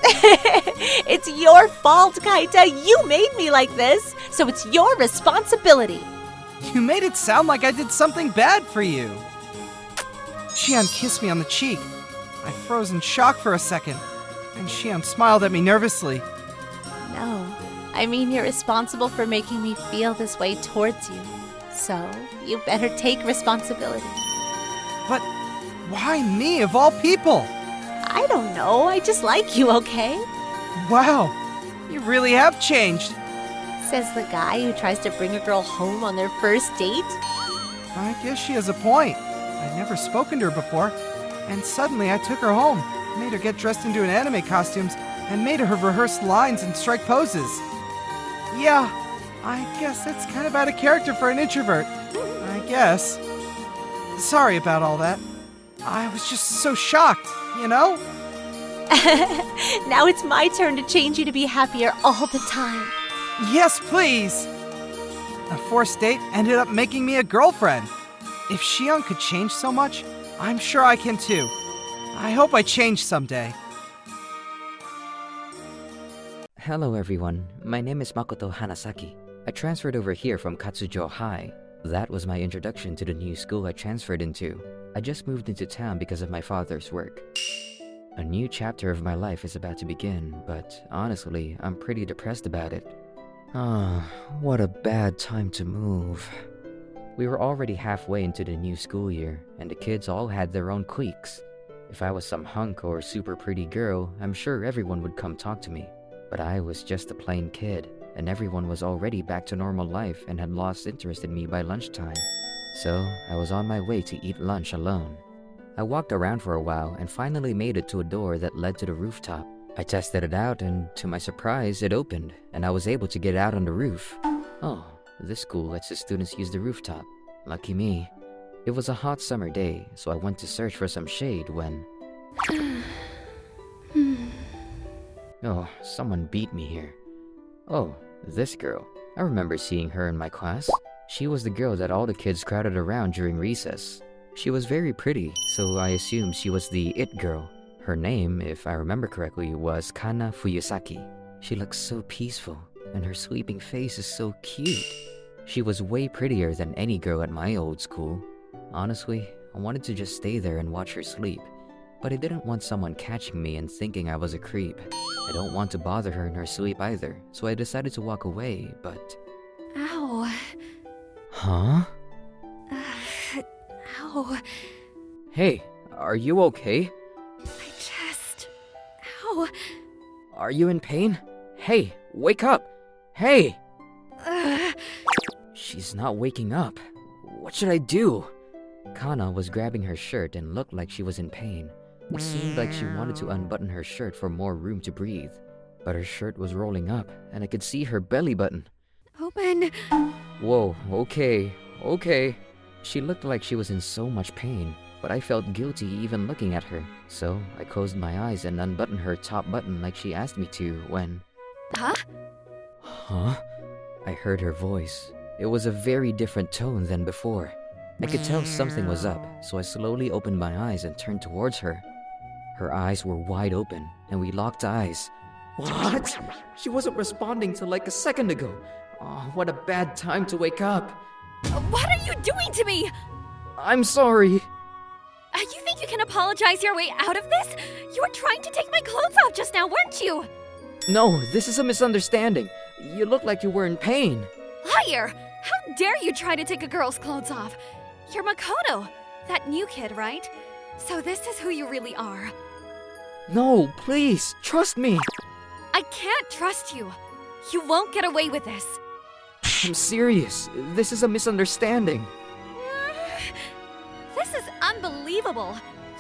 It's your fault, Kaita. You made me like this, so it's your responsibility. You made it sound like I did something bad for you. Shion kissed me on the cheek. I froze in shock for a second, and Shion smiled at me nervously. No, I mean you're responsible for making me feel this way towards you. So, you better take responsibility. But why me of all people? I don't know, I just like you, okay? Wow, you really have changed. Says the guy who tries to bring a girl home on their first date. I guess she has a point. I'd never spoken to her before, and suddenly I took her home, made her get dressed into an anime costumes, and made her rehearse lines and strike poses. Yeah, I guess that's kind of out of character for an introvert. I guess. Sorry about all that. I was just so shocked, you know? Now it's my turn to change you to be happier all the time. Yes, please! A forced date ended up making me a girlfriend. If Shion could change so much, I'm sure I can too. I hope I change someday. Hello everyone, my name is Makoto Hanasaki. I transferred over here from Katsujo High. That was my introduction to the new school I transferred into. I just moved into town because of my father's work. A new chapter of my life is about to begin, but honestly, I'm pretty depressed about it. What a bad time to move. We were already halfway into the new school year, and the kids all had their own cliques. If I was some hunk or super pretty girl, I'm sure everyone would come talk to me. But I was just a plain kid, and everyone was already back to normal life and had lost interest in me by lunchtime. So, I was on my way to eat lunch alone. I walked around for a while and finally made it to a door that led to the rooftop. I tested it out and, to my surprise, it opened, and I was able to get out on the roof. Oh, this school lets the students use the rooftop. Lucky me. It was a hot summer day, so I went to search for some shade when... Oh, someone beat me here. Oh, this girl. I remember seeing her in my class. She was the girl that all the kids crowded around during recess. She was very pretty, so I assumed she was the it girl. Her name, if I remember correctly, was Kana Fuyusaki. She looks so peaceful, and her sleeping face is so cute. She was way prettier than any girl at my old school. Honestly, I wanted to just stay there and watch her sleep, but I didn't want someone catching me and thinking I was a creep. I don't want to bother her in her sleep either, so I decided to walk away, but... Ow. Huh? Ow. Hey, are you okay? My chest. Ow. Are you in pain? Hey, wake up! Hey! She's not waking up. What should I do? Kana was grabbing her shirt and looked like she was in pain. It seemed like she wanted to unbutton her shirt for more room to breathe. But her shirt was rolling up, and I could see her belly button. Open. Whoa, okay. She looked like she was in so much pain, but I felt guilty even looking at her. So I closed my eyes and unbuttoned her top button like she asked me to when... Huh? Huh? I heard her voice. It was a very different tone than before. I could tell something was up, so I slowly opened my eyes and turned towards her. Her eyes were wide open, and we locked eyes. What? She wasn't responding till like a second ago. Oh, what a bad time to wake up. What are you doing to me? I'm sorry. You think you can apologize your way out of this? You were trying to take my clothes off just now, weren't you? No, this is a misunderstanding. You look like you were in pain. Liar! How dare you try to take a girl's clothes off? You're Makoto, that new kid, right? So this is who you really are. No, please, trust me. I can't trust you. You won't get away with this. I'm serious. This is a misunderstanding. This is unbelievable.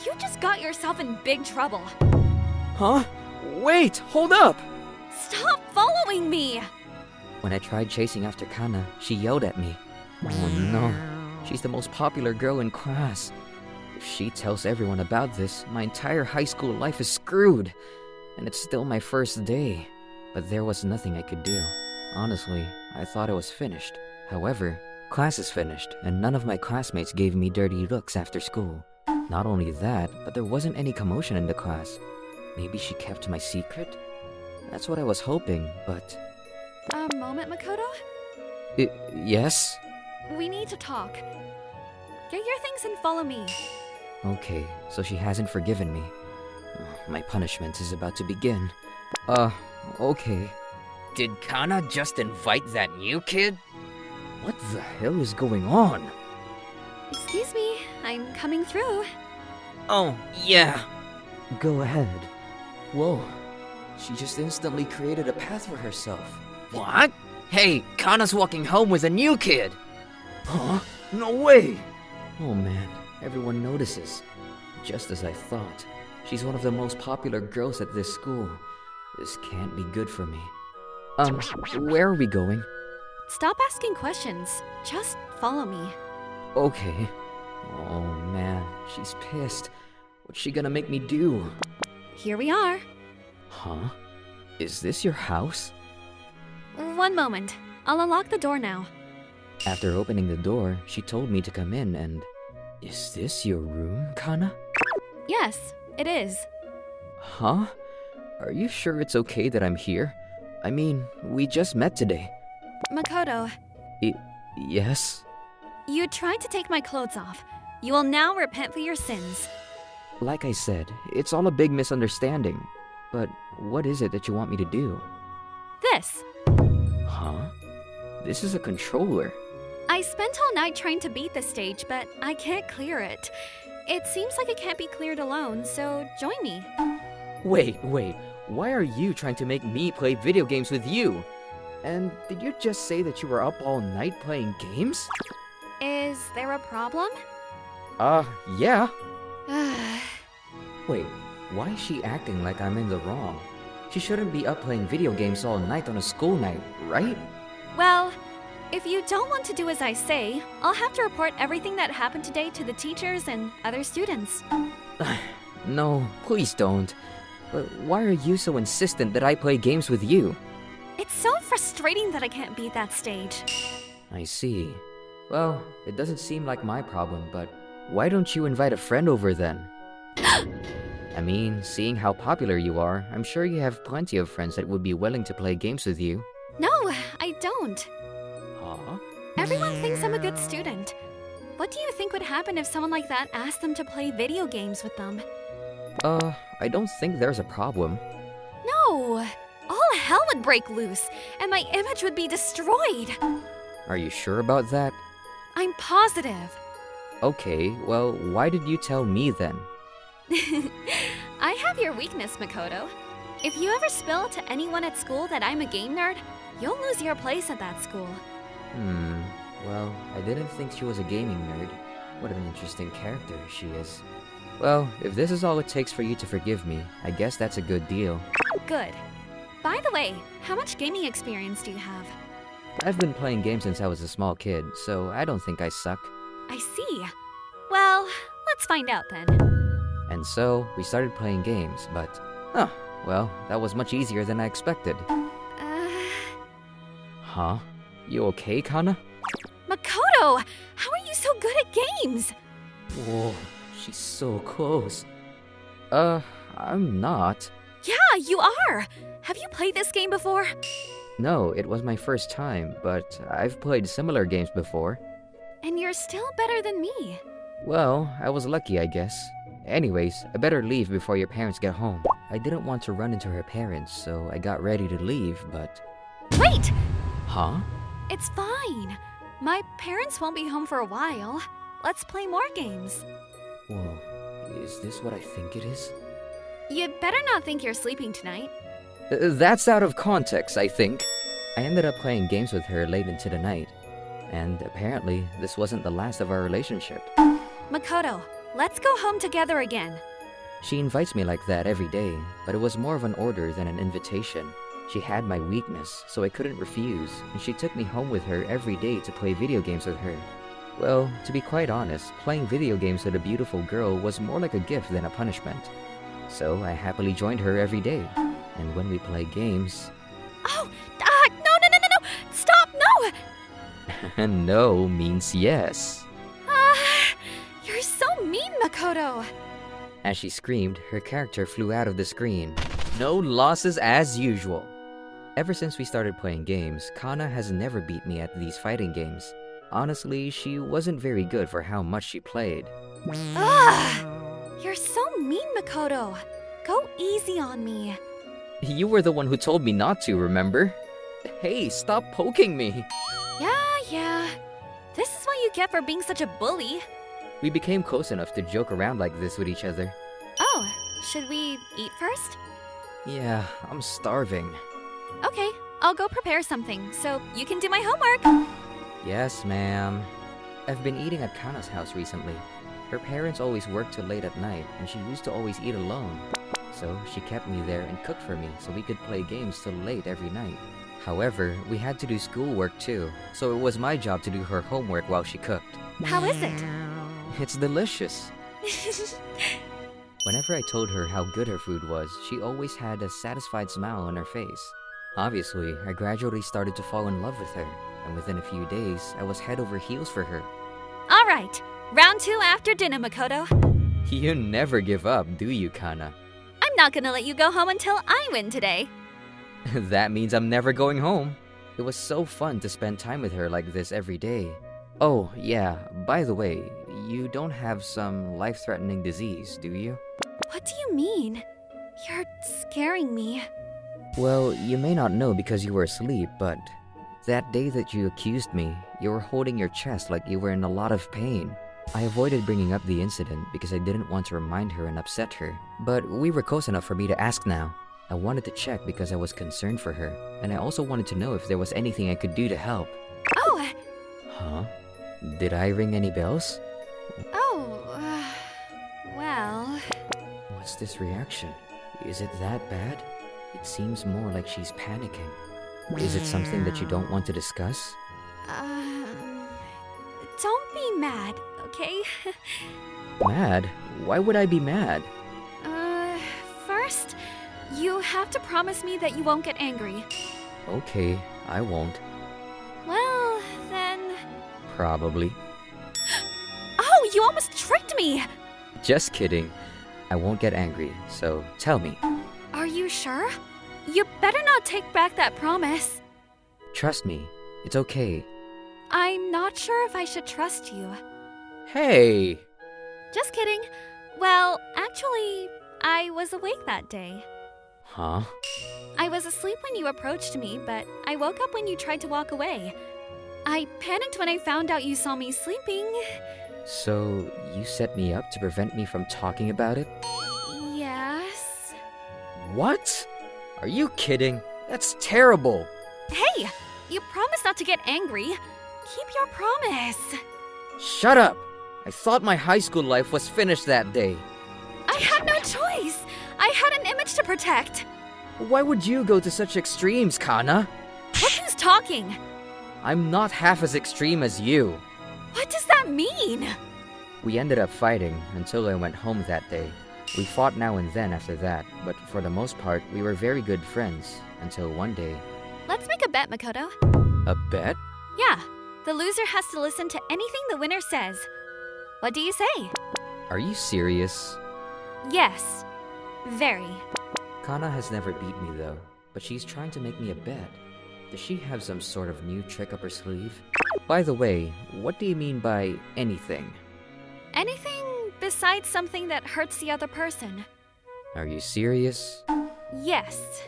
You just got yourself in big trouble. Huh? Wait, hold up! Stop following me! When I tried chasing after Kana, she yelled at me. Oh no, she's the most popular girl in class. If she tells everyone about this, my entire high school life is screwed. And it's still my first day. But there was nothing I could do. Honestly, I thought I was finished. However, class is finished, and none of my classmates gave me dirty looks after school. Not only that, but there wasn't any commotion in the class. Maybe she kept my secret? That's what I was hoping, but... A moment, Makoto? Yes? We need to talk. Get your things and follow me. Okay, so she hasn't forgiven me. My punishment is about to begin. Okay. Did Kana just invite that new kid? What the hell is going on? Excuse me, I'm coming through. Oh, yeah. Go ahead. Whoa. She just instantly created a path for herself. What? Hey, Kana's walking home with a new kid! Huh? No way! Oh man, everyone notices. Just as I thought. She's one of the most popular girls at this school. This can't be good for me. Where are we going? Stop asking questions. Just follow me. Okay. Oh man, she's pissed. What's she gonna make me do? Here we are. Huh? Is this your house? One moment. I'll unlock the door now. After opening the door, she told me to come in and... Is this your room, Kana? Yes, it is. Huh? Are you sure it's okay that I'm here? I mean, we just met today. Makoto, Yes? you tried to take my clothes off. You will now repent for your sins. Like I said, it's all a big misunderstanding. But what is it that you want me to do? This. Huh? This is a controller. I spent all night trying to beat the stage, but I can't clear it. It seems like it can't be cleared alone, so join me. Wait. Why are you trying to make me play video games with you? And did you just say that you were up all night playing games? Is there a problem? Yeah. Wait, why is she acting like I'm in the wrong? She shouldn't be up playing video games all night on a school night, right? Well, if you don't want to do as I say, I'll have to report everything that happened today to the teachers and other students. No, please don't. But why are you so insistent that I play games with you? It's so frustrating that I can't beat that stage. I see. Well, it doesn't seem like my problem, but why don't you invite a friend over then? I mean, seeing how popular you are, I'm sure you have plenty of friends that would be willing to play games with you. No, I don't. Huh? Everyone thinks I'm a good student. What do you think would happen if someone like that asked them to play video games with them? I don't think there's a problem. No! All hell would break loose, and my image would be destroyed. Are you sure about that? I'm positive. Okay, well, why did you tell me then? I have your weakness, Makoto. If you ever spill to anyone at school that I'm a game nerd, you'll lose your place at that school. Well, I didn't think she was a gaming nerd. What an interesting character she is. Well, if this is all it takes for you to forgive me, I guess that's a good deal. Good. By the way, how much gaming experience do you have? I've been playing games since I was a small kid, so I don't think I suck. I see. Well, let's find out then. And so, we started playing games, but... well, that was much easier than I expected. Huh? You okay, Kana? Makoto! How are you so good at games? Whoa, she's so close. I'm not. Yeah, you are! Have you played this game before? No, it was my first time, but I've played similar games before. And you're still better than me. Well, I was lucky, I guess. Anyways, I better leave before your parents get home. I didn't want to run into her parents, so I got ready to leave, but... Wait! Huh? It's fine. My parents won't be home for a while. Let's play more games. Whoa, is this what I think it is? You'd better not think you're sleeping tonight. That's out of context, I think. I ended up playing games with her late into the night. And apparently, this wasn't the last of our relationship. Makoto, let's go home together again. She invites me like that every day, but it was more of an order than an invitation. She had my weakness, so I couldn't refuse, and she took me home with her every day to play video games with her. Well, to be quite honest, playing video games with a beautiful girl was more like a gift than a punishment. So I happily joined her every day, and when we play games... Oh, no! Stop, no! No means yes. You're so mean, Makoto. Makoto! As she screamed, her character flew out of the screen. No losses as usual. Ever since we started playing games, Kana has never beat me at these fighting games. Honestly, she wasn't very good for how much she played. Ugh! You're so mean, Makoto. Go easy on me. You were the one who told me not to, remember? Hey, stop poking me! Yeah. This is what you get for being such a bully. We became close enough to joke around like this with each other. Oh, should we eat first? Yeah, I'm starving. Okay, I'll go prepare something so you can do my homework. Yes, ma'am. I've been eating at Kana's house recently. Her parents always worked till late at night, and she used to always eat alone. So she kept me there and cooked for me so we could play games till late every night. However, we had to do schoolwork too, so it was my job to do her homework while she cooked. How is it? It's delicious. Whenever I told her how good her food was, she always had a satisfied smile on her face. Obviously, I gradually started to fall in love with her, and within a few days, I was head over heels for her. All right, round 2 after dinner, Makoto. You never give up, do you, Kana? I'm not gonna let you go home until I win today. That means I'm never going home. It was so fun to spend time with her like this every day. Oh, yeah, by the way, you don't have some life-threatening disease, do you? What do you mean? You're scaring me. Well, you may not know because you were asleep, but that day that you accused me, you were holding your chest like you were in a lot of pain. I avoided bringing up the incident because I didn't want to remind her and upset her, but we were close enough for me to ask now. I wanted to check because I was concerned for her, and I also wanted to know if there was anything I could do to help. Oh! Huh? Did I ring any bells? Well... What's this reaction? Is it that bad? It seems more like she's panicking. Is it something that you don't want to discuss? Don't be mad, okay? Mad? Why would I be mad? First, you have to promise me that you won't get angry. Okay, I won't. Well, then... Probably. Oh, you almost tricked me! Just kidding. I won't get angry, so tell me. Are you sure? You better not take back that promise. Trust me, it's okay. I'm not sure if I should trust you. Hey! Just kidding. Well, actually, I was awake that day. Huh? I was asleep when you approached me, but I woke up when you tried to walk away. I panicked when I found out you saw me sleeping. So, you set me up to prevent me from talking about it? Yes. What? Are you kidding? That's terrible! Hey! You promised not to get angry. Keep your promise. Shut up! I thought my high school life was finished that day. I had no choice. I had an image to protect. Why would you go to such extremes, Kana? Look who's talking. I'm not half as extreme as you. What does that mean? We ended up fighting until I went home that day. We fought now and then after that, but for the most part, we were very good friends until one day. Let's make a bet, Makoto. A bet? Yeah, the loser has to listen to anything the winner says. What do you say? Are you serious? Yes, very. Kana has never beat me though, but she's trying to make me a bet. Does she have some sort of new trick up her sleeve? By the way, what do you mean by anything? Anything besides something that hurts the other person. Are you serious? Yes.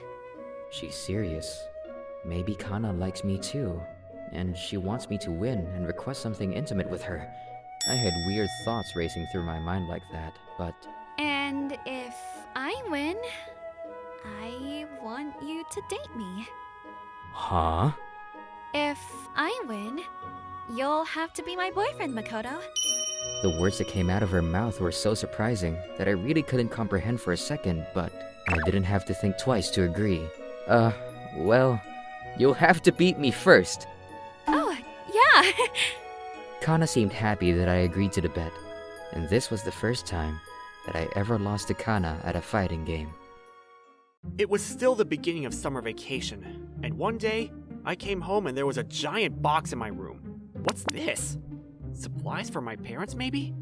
She's serious. Maybe Kana likes me too, and she wants me to win and request something intimate with her. I had weird thoughts racing through my mind like that, but... And if I win, I want you to date me. Huh? If I win, you'll have to be my boyfriend, Makoto. The words that came out of her mouth were so surprising that I really couldn't comprehend for a second, but I didn't have to think twice to agree. Well, you'll have to beat me first. Oh, yeah. Kana seemed happy that I agreed to the bet, and this was the first time that I ever lost to Kana at a fighting game. It was still the beginning of summer vacation, and one day, I came home and there was a giant box in my room. What's this? Supplies for my parents, maybe?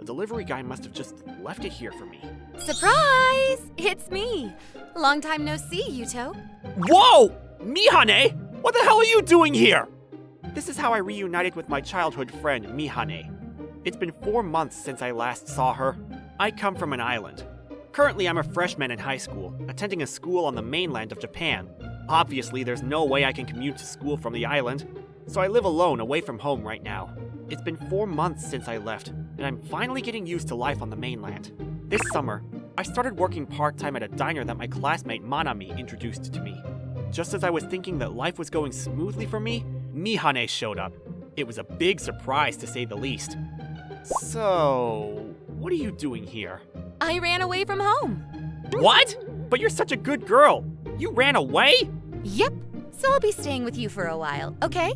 The delivery guy must have just left it here for me. Surprise! It's me. Long time no see, Yuto. Whoa! Mihane! What the hell are you doing here? This is how I reunited with my childhood friend, Mihane. It's been 4 months since I last saw her. I come from an island. Currently, I'm a freshman in high school, attending a school on the mainland of Japan. Obviously, there's no way I can commute to school from the island, so I live alone away from home right now. It's been 4 months since I left, and I'm finally getting used to life on the mainland. This summer, I started working part-time at a diner that my classmate Manami introduced to me. Just as I was thinking that life was going smoothly for me, Mihane showed up. It was a big surprise to say the least. So, what are you doing here? I ran away from home. What? But you're such a good girl. You ran away? Yep. So I'll be staying with you for a while, okay?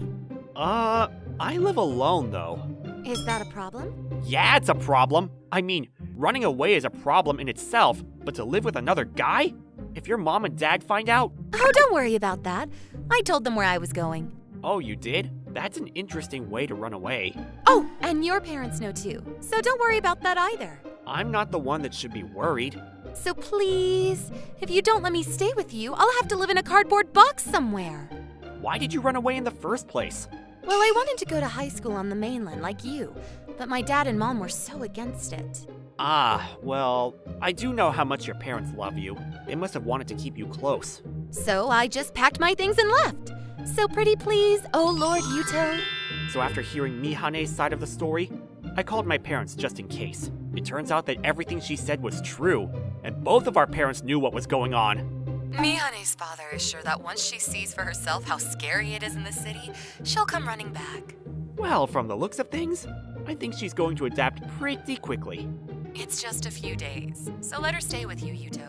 I live alone though. Is that a problem? Yeah, it's a problem. I mean, running away is a problem in itself, but to live with another guy? If your mom and dad find out? Oh, don't worry about that. I told them where I was going. Oh, you did? That's an interesting way to run away. Oh, and your parents know too. So don't worry about that either. I'm not the one that should be worried. So please, if you don't let me stay with you, I'll have to live in a cardboard box somewhere. Why did you run away in the first place? Well, I wanted to go to high school on the mainland like you, but my dad and mom were so against it. Well, I do know how much your parents love you. They must have wanted to keep you close. So I just packed my things and left. So pretty please, oh Lord Yuto. So after hearing Mihane's side of the story, I called my parents just in case. It turns out that everything she said was true, and both of our parents knew what was going on. Mihane's father is sure that once she sees for herself how scary it is in the city, she'll come running back. Well, from the looks of things, I think she's going to adapt pretty quickly. It's just a few days, so let her stay with you, Yuto.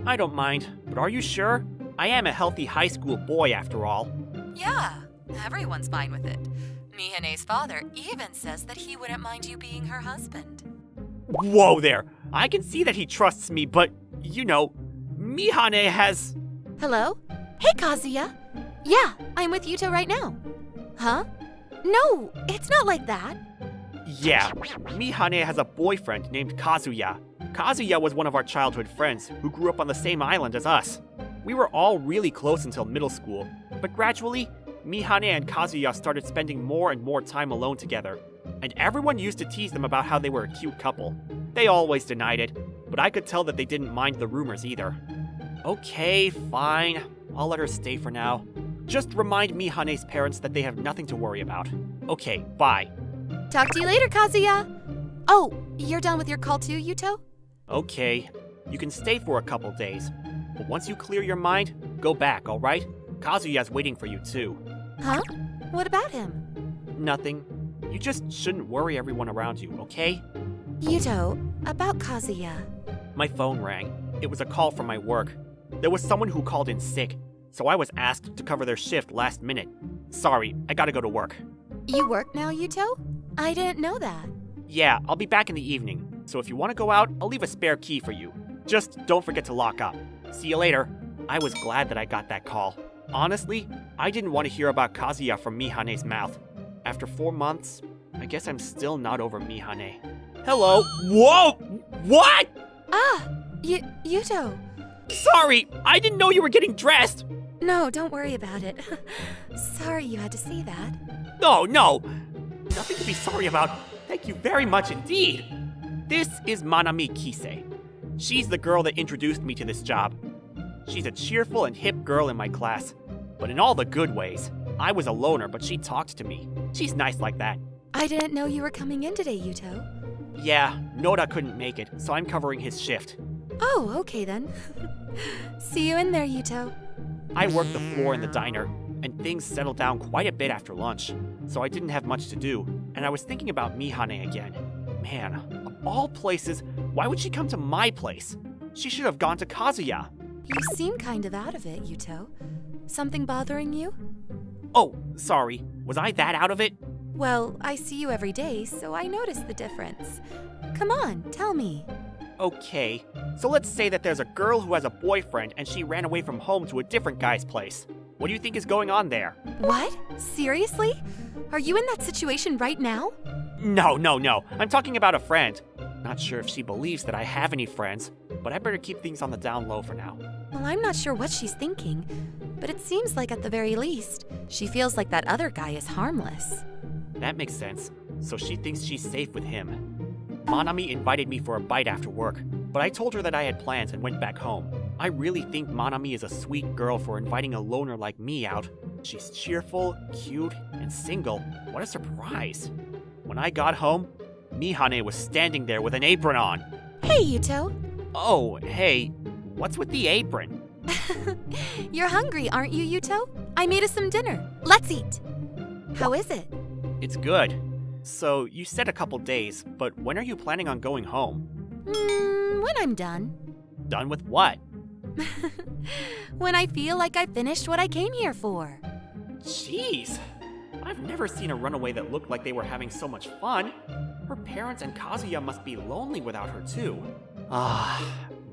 I don't mind, but are you sure? I am a healthy high school boy after all. Yeah, everyone's fine with it. Mihane's father even says that he wouldn't mind you being her husband. Whoa there! I can see that he trusts me, but, you know, Mihane has... Hello? Hey, Kazuya. Yeah, I'm with Yuto right now. Huh? No, it's not like that. Yeah, Mihane has a boyfriend named Kazuya. Kazuya was one of our childhood friends who grew up on the same island as us. We were all really close until middle school, but gradually, Mihane and Kazuya started spending more and more time alone together, and everyone used to tease them about how they were a cute couple. They always denied it, but I could tell that they didn't mind the rumors either. Okay, fine. I'll let her stay for now. Just remind Mihane's parents that they have nothing to worry about. Okay, bye. Talk to you later, Kazuya. Oh, you're done with your call too, Yuto? Okay, you can stay for a couple days, but once you clear your mind, go back, alright? Kazuya's waiting for you too. Huh? What about him? Nothing. You just shouldn't worry everyone around you, okay? Yuto, about Kazuya. My phone rang. It was a call from my work. There was someone who called in sick, so I was asked to cover their shift last minute. Sorry, I gotta go to work. You work now, Yuto? I didn't know that. Yeah, I'll be back in the evening, so if you want to go out, I'll leave a spare key for you. Just don't forget to lock up. See you later. I was glad that I got that call. Honestly, I didn't want to hear about Kazuya from Mihane's mouth. After 4 months, I guess I'm still not over Mihane. Hello? Whoa! What? Yuto. Sorry, I didn't know you were getting dressed. No, don't worry about it. Sorry you had to see that. No. Nothing to be sorry about. Thank you very much indeed. This is Manami Kise. She's the girl that introduced me to this job. She's a cheerful and hip girl in my class, but in all the good ways. I was a loner, but she talked to me. She's nice like that. I didn't know you were coming in today, Yuto. Yeah, Noda couldn't make it, so I'm covering his shift. Oh, okay then. See you in there, Yuto. I worked the floor in the diner, and things settled down quite a bit after lunch, so I didn't have much to do, and I was thinking about Mihane again. Man, of all places, why would she come to my place? She should have gone to Kazuya. You seem kind of out of it, Yuto. Something bothering you? Oh, sorry. Was I that out of it? Well, I see you every day, so I noticed the difference. Come on, tell me. Okay, so let's say that there's a girl who has a boyfriend and she ran away from home to a different guy's place. What do you think is going on there? What? Seriously? Are you in that situation right now? No. I'm talking about a friend. Not sure if she believes that I have any friends, but I better keep things on the down low for now. Well, I'm not sure what she's thinking, but it seems like at the very least, she feels like that other guy is harmless. That makes sense. So she thinks she's safe with him. Manami invited me for a bite after work, but I told her that I had plans and went back home. I really think Manami is a sweet girl for inviting a loner like me out. She's cheerful, cute, and single. What a surprise. When I got home, Mihane was standing there with an apron on. Hey, Yuto. Oh, hey, what's with the apron? You're hungry, aren't you, Yuto? I made us some dinner. Let's eat. How is it? It's good. So, you said a couple days, but when are you planning on going home? When I'm done. Done with what? When I feel like I finished what I came here for. Jeez. I've never seen a runaway that looked like they were having so much fun. Her parents and Kazuya must be lonely without her too.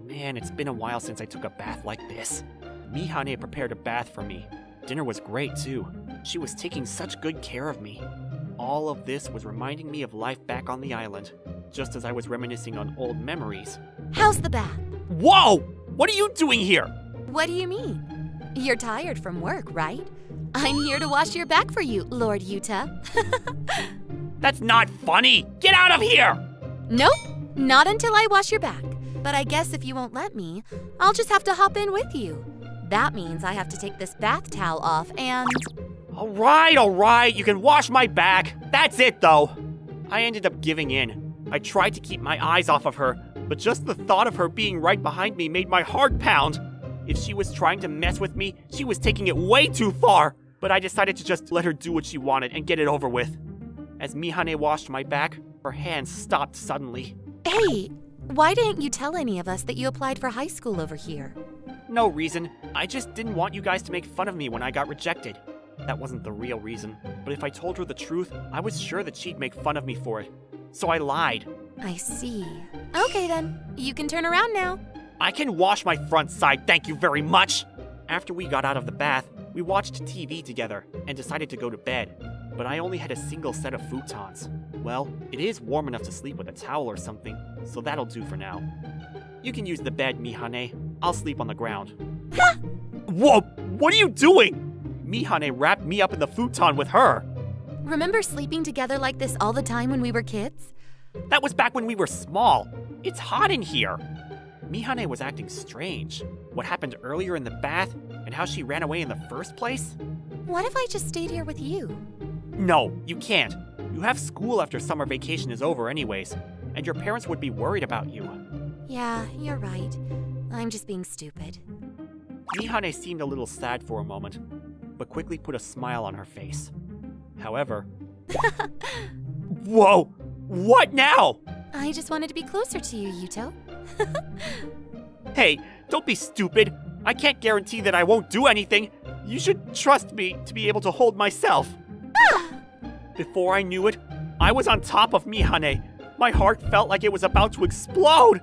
Man, it's been a while since I took a bath like this. Mihane prepared a bath for me. Dinner was great too. She was taking such good care of me. All of this was reminding me of life back on the island, just as I was reminiscing on old memories. How's the bath? Whoa! What are you doing here? What do you mean? You're tired from work, right? I'm here to wash your back for you, Lord Yuta. That's not funny! Get out of here! Nope, not until I wash your back. But I guess if you won't let me, I'll just have to hop in with you. That means I have to take this bath towel off and... Alright, you can wash my back. That's it, though. I ended up giving in. I tried to keep my eyes off of her, but just the thought of her being right behind me made my heart pound. If she was trying to mess with me, she was taking it way too far. But I decided to just let her do what she wanted and get it over with. As Mihane washed my back, her hands stopped suddenly. Hey, why didn't you tell any of us that you applied for high school over here? No reason. I just didn't want you guys to make fun of me when I got rejected. That wasn't the real reason, but if I told her the truth, I was sure that she'd make fun of me for it. So I lied. I see. Okay then, you can turn around now. I can wash my front side, thank you very much! After we got out of the bath, we watched TV together and decided to go to bed. But I only had a single set of futons. Well, it is warm enough to sleep with a towel or something, so that'll do for now. You can use the bed, Mihane. I'll sleep on the ground. Whoa! What are you doing? Mihane wrapped me up in the futon with her. Remember sleeping together like this all the time when we were kids? That was back when we were small. It's hot in here. Mihane was acting strange. What happened earlier in the bath and how she ran away in the first place? What if I just stayed here with you? No, you can't. You have school after summer vacation is over anyways, and your parents would be worried about you. Yeah, you're right. I'm just being stupid. Mihane seemed a little sad for a moment, but quickly put a smile on her face. However... Whoa! What now? I just wanted to be closer to you, Yuto. Hey, don't be stupid. I can't guarantee that I won't do anything. You should trust me to be able to hold myself. Before I knew it, I was on top of Mihane. My heart felt like it was about to explode.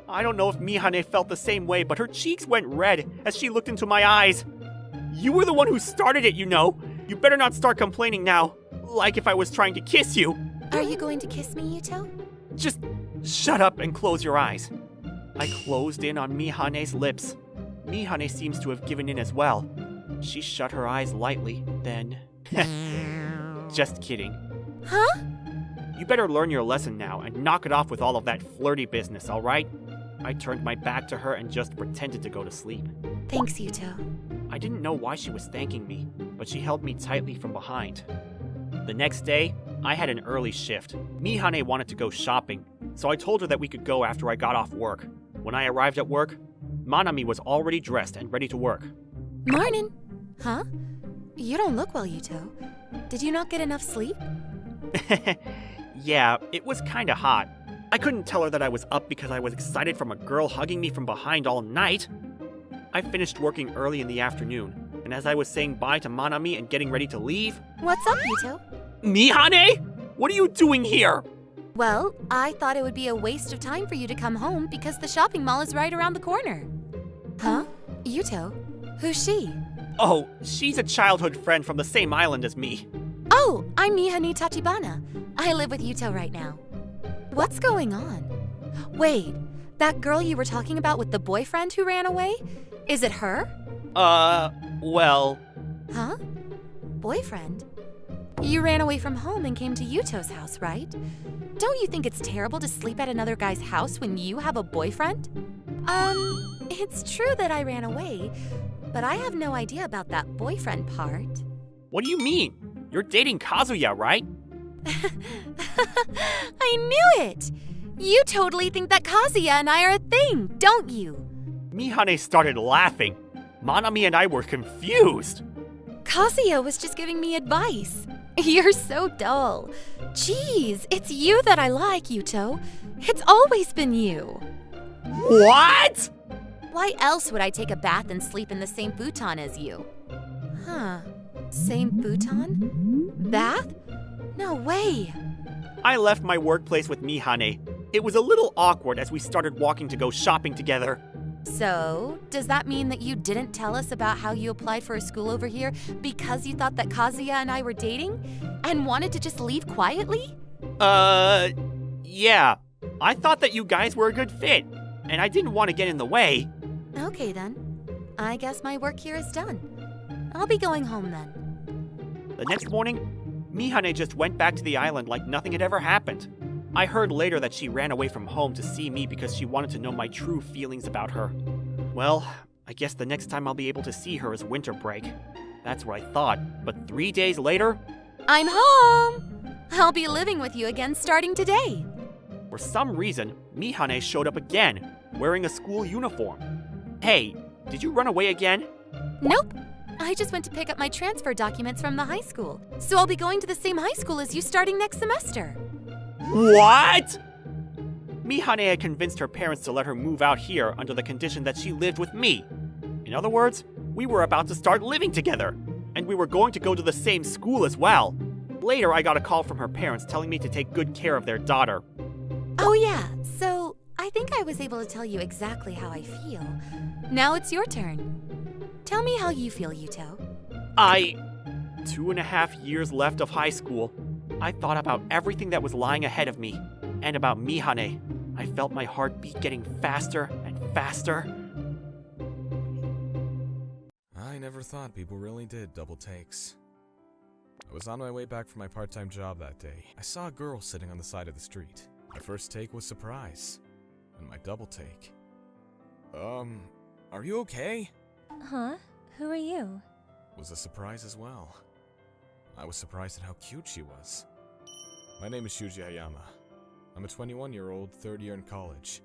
I don't know if Mihane felt the same way, but her cheeks went red as she looked into my eyes. You were the one who started it, you know. You better not start complaining now, like if I was trying to kiss you. Are you going to kiss me, Yuto? Just shut up and close your eyes. I closed in on Mihane's lips. Mihane seems to have given in as well. She shut her eyes lightly, then... Just kidding. Huh? You better learn your lesson now and knock it off with all of that flirty business, alright? I turned my back to her and just pretended to go to sleep. Thanks, Yuto. I didn't know why she was thanking me, but she held me tightly from behind. The next day, I had an early shift. Mihane wanted to go shopping, so I told her that we could go after I got off work. When I arrived at work, Manami was already dressed and ready to work. Morning. Huh? You don't look well, Yuto. Did you not get enough sleep? Yeah, it was kinda hot. I couldn't tell her that I was up because I was excited from a girl hugging me from behind all night. I finished working early in the afternoon, and as I was saying bye to Manami and getting ready to leave... What's up, Yuto? Mihane? What are you doing here? Well, I thought it would be a waste of time for you to come home because the shopping mall is right around the corner. Huh? Yuto? Who's she? Oh, she's a childhood friend from the same island as me. Oh, I'm Mihane Tachibana. I live with Yuto right now. What's going on? Wait, that girl you were talking about with the boyfriend who ran away? Is it her? Well... Huh? Boyfriend? You ran away from home and came to Yuto's house, right? Don't you think it's terrible to sleep at another guy's house when you have a boyfriend? It's true that I ran away, but I have no idea about that boyfriend part. What do you mean? You're dating Kazuya, right? I knew it! You totally think that Kazuya and I are a thing, don't you? Mihane started laughing. Manami and I were confused. Kazuya was just giving me advice. You're so dull. Jeez, it's you that I like, Yuto. It's always been you. What? Why else would I take a bath and sleep in the same futon as you? Huh. Same futon? Bath? No way. I left my workplace with Mihane. It was a little awkward as we started walking to go shopping together. So, does that mean that you didn't tell us about how you applied for a school over here because you thought that Kazuya and I were dating? And wanted to just leave quietly? Yeah. I thought that you guys were a good fit, and I didn't want to get in the way. Okay then. I guess my work here is done. I'll be going home then. The next morning, Mihane just went back to the island like nothing had ever happened. I heard later that she ran away from home to see me because she wanted to know my true feelings about her. Well, I guess the next time I'll be able to see her is winter break. That's what I thought, but 3 days later... I'm home! I'll be living with you again starting today. For some reason, Mihane showed up again, wearing a school uniform. Hey, did you run away again? Nope. I just went to pick up my transfer documents from the high school. So I'll be going to the same high school as you starting next semester. What? Mihane had convinced her parents to let her move out here under the condition that she lived with me. In other words, we were about to start living together, and we were going to go to the same school as well. Later, I got a call from her parents telling me to take good care of their daughter. Oh yeah, so I think I was able to tell you exactly how I feel. Now it's your turn. Tell me how you feel, Yuto. 2.5 years left of high school. I thought about everything that was lying ahead of me, and about Mihane. I felt my heartbeat getting faster and faster. I never thought people really did double takes. I was on my way back from my part-time job that day. I saw a girl sitting on the side of the street. My first take was surprise, and my double take. Are you okay? Huh? Who are you? Was a surprise as well. I was surprised at how cute she was. My name is Shuji Hayama. I'm a 21-year-old, third year in college.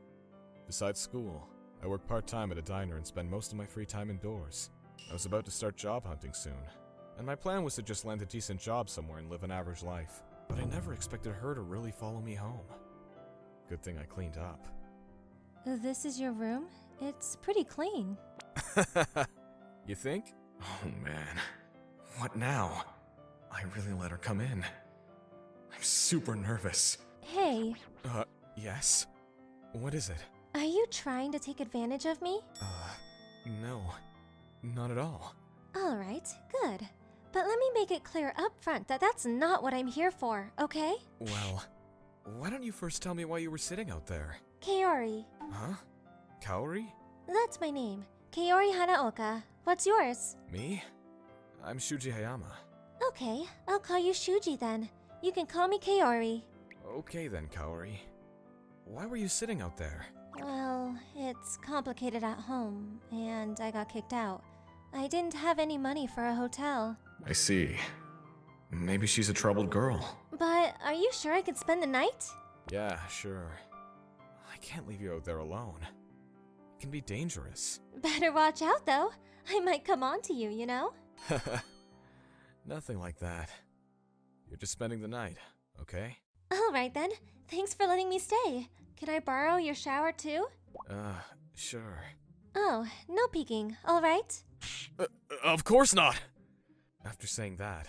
Besides school, I work part-time at a diner and spend most of my free time indoors. I was about to start job hunting soon, and my plan was to just land a decent job somewhere and live an average life. But I never expected her to really follow me home. Good thing I cleaned up. This is your room? It's pretty clean. You think? Oh man. What now? I really let her come in. I'm super nervous. Hey. Yes? What is it? Are you trying to take advantage of me? No. Not at all. Alright, good. But let me make it clear up front that that's not what I'm here for, okay? Well, why don't you first tell me why you were sitting out there? Kaori. Huh? Kaori? That's my name. Kaori Hanaoka. What's yours? Me? I'm Shuji Hayama. Okay, I'll call you Shuji then. You can call me Kaori. Okay then, Kaori. Why were you sitting out there? Well, it's complicated at home, and I got kicked out. I didn't have any money for a hotel. I see. Maybe she's a troubled girl. But are you sure I could spend the night? Yeah, sure. I can't leave you out there alone. It can be dangerous. Better watch out, though. I might come on to you, you know? Nothing like that. You're just spending the night, okay? Alright then. Thanks for letting me stay. Can I borrow your shower too? Sure. Oh, no peeking, alright? Of course not! After saying that,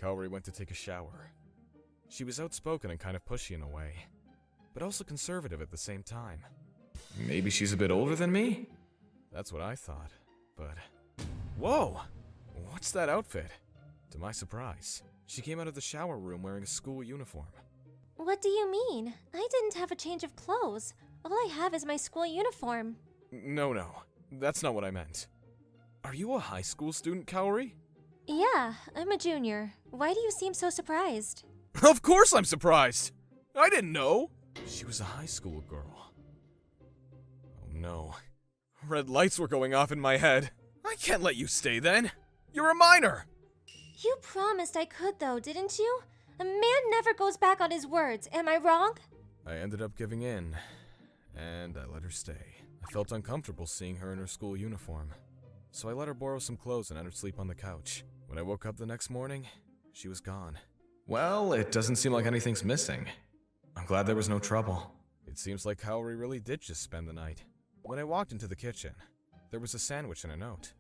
Kaori went to take a shower. She was outspoken and kind of pushy in a way, but also conservative at the same time. Maybe she's a bit older than me? That's what I thought, but... Whoa! What's that outfit? To my surprise, she came out of the shower room wearing a school uniform. What do you mean? I didn't have a change of clothes. All I have is my school uniform. No, that's not what I meant. Are you a high school student, Kaori? Yeah, I'm a junior. Why do you seem so surprised? Of course I'm surprised! I didn't know! She was a high school girl. Oh no. Red lights were going off in my head. I can't let you stay then! You're a minor! You promised I could though, didn't you? A man never goes back on his words, am I wrong? I ended up giving in, and I let her stay. I felt uncomfortable seeing her in her school uniform, so I let her borrow some clothes and let her sleep on the couch. When I woke up the next morning, she was gone. Well, it doesn't seem like anything's missing. I'm glad there was no trouble. It seems like Kaori really did just spend the night. When I walked into the kitchen, there was a sandwich and a note.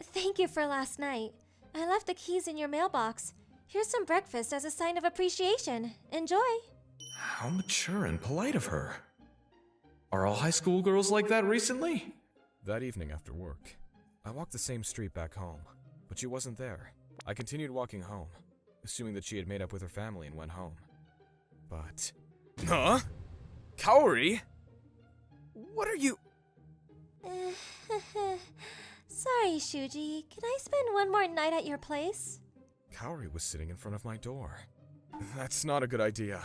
Thank you for last night. I left the keys in your mailbox. Here's some breakfast as a sign of appreciation. Enjoy. How mature and polite of her. Are all high school girls like that recently? That evening after work, I walked the same street back home, but she wasn't there. I continued walking home, assuming that she had made up with her family and went home. But... Huh? Kaori? What are you... Sorry, Shuji. Can I spend one more night at your place? Kaori was sitting in front of my door. That's not a good idea.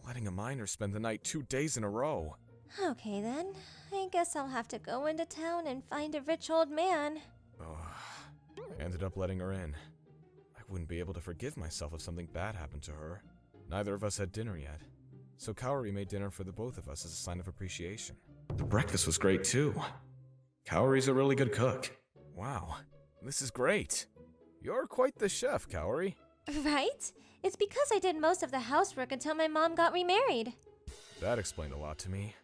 Letting a minor spend the night 2 days in a row. Okay then. I guess I'll have to go into town and find a rich old man. I ended up letting her in. I wouldn't be able to forgive myself if something bad happened to her. Neither of us had dinner yet, so Kaori made dinner for the both of us as a sign of appreciation. The breakfast was great too. Kaori's a really good cook. Wow, this is great. You're quite the chef, Kaori. Right? It's because I did most of the housework until my mom got remarried. That explained a lot to me.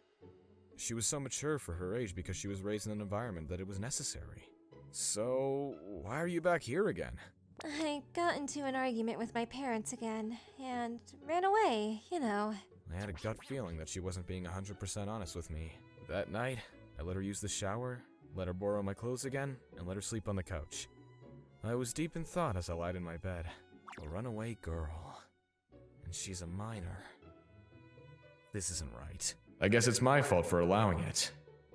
She was so mature for her age because she was raised in an environment that it was necessary. So, why are you back here again? I got into an argument with my parents again, and ran away, you know. I had a gut feeling that she wasn't being 100% honest with me. That night, I let her use the shower, let her borrow my clothes again, and let her sleep on the couch. I was deep in thought as I lied in my bed. A runaway girl. And she's a minor. This isn't right. I guess it's my fault for allowing it.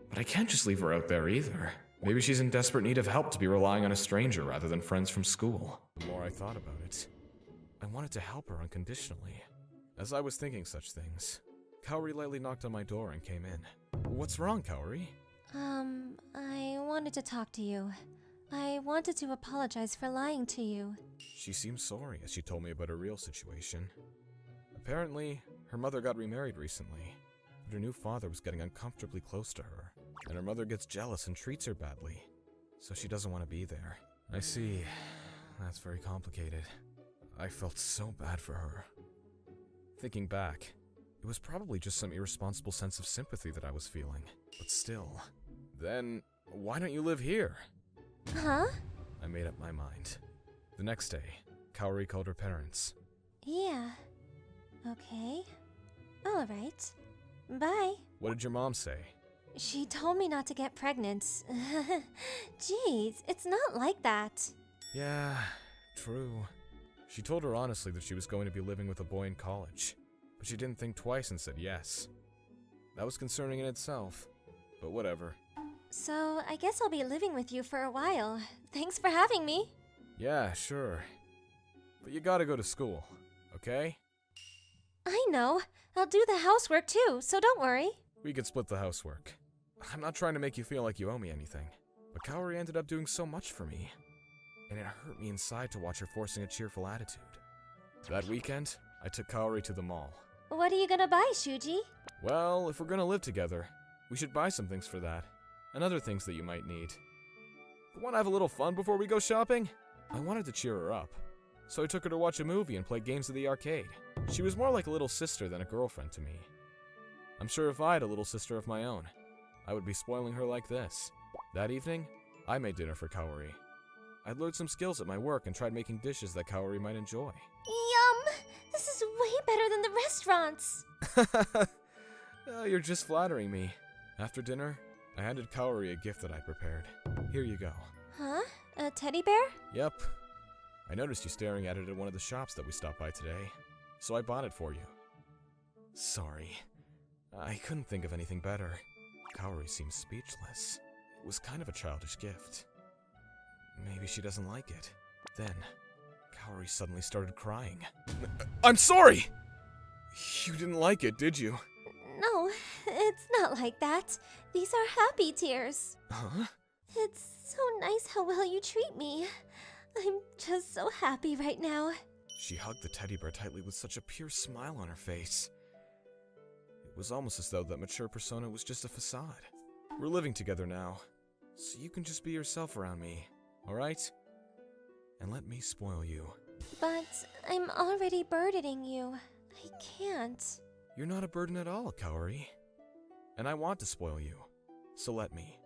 But I can't just leave her out there either. Maybe she's in desperate need of help to be relying on a stranger rather than friends from school. The more I thought about it, I wanted to help her unconditionally. As I was thinking such things, Kaori lightly knocked on my door and came in. What's wrong, Kaori? I wanted to talk to you. I wanted to apologize for lying to you. She seemed sorry as she told me about her real situation. Apparently, her mother got remarried recently, but her new father was getting uncomfortably close to her, and her mother gets jealous and treats her badly, so she doesn't want to be there. I see. That's very complicated. I felt so bad for her. Thinking back, it was probably just some irresponsible sense of sympathy that I was feeling, but still. Then, why don't you live here? Huh? I made up my mind. The next day, Kaori called her parents. Yeah. Okay. Alright. Bye. What did your mom say? She told me not to get pregnant. Jeez, it's not like that. Yeah, true. She told her honestly that she was going to be living with a boy in college, but she didn't think twice and said yes. That was concerning in itself, but whatever. So, I guess I'll be living with you for a while. Thanks for having me. Yeah, sure. But you gotta go to school, okay? I know. I'll do the housework too, so don't worry. We could split the housework. I'm not trying to make you feel like you owe me anything, but Kaori ended up doing so much for me, and it hurt me inside to watch her forcing a cheerful attitude. That weekend, I took Kaori to the mall. What are you gonna buy, Shuji? Well, if we're gonna live together, we should buy some things for that, and other things that you might need. But wanna have a little fun before we go shopping? I wanted to cheer her up, so I took her to watch a movie and play games at the arcade. She was more like a little sister than a girlfriend to me. I'm sure if I had a little sister of my own, I would be spoiling her like this. That evening, I made dinner for Kaori. I'd learned some skills at my work and tried making dishes that Kaori might enjoy. Yum! This is way better than the restaurants! You're just flattering me. After dinner, I handed Kaori a gift that I prepared. Here you go. Huh? A teddy bear? Yep. I noticed you staring at it at one of the shops that we stopped by today, so I bought it for you. Sorry. I couldn't think of anything better. Kaori seemed speechless. It was kind of a childish gift. Maybe she doesn't like it. Then, Kaori suddenly started crying. I'm sorry! You didn't like it, did you? No, it's not like that. These are happy tears. Huh? It's so nice how well you treat me. I'm just so happy right now. She hugged the teddy bear tightly with such a pure smile on her face. It was almost as though that mature persona was just a facade. We're living together now, so you can just be yourself around me, alright? And let me spoil you. But I'm already burdening you. I can't. You're not a burden at all, Kaori. And I want to spoil you, so let me.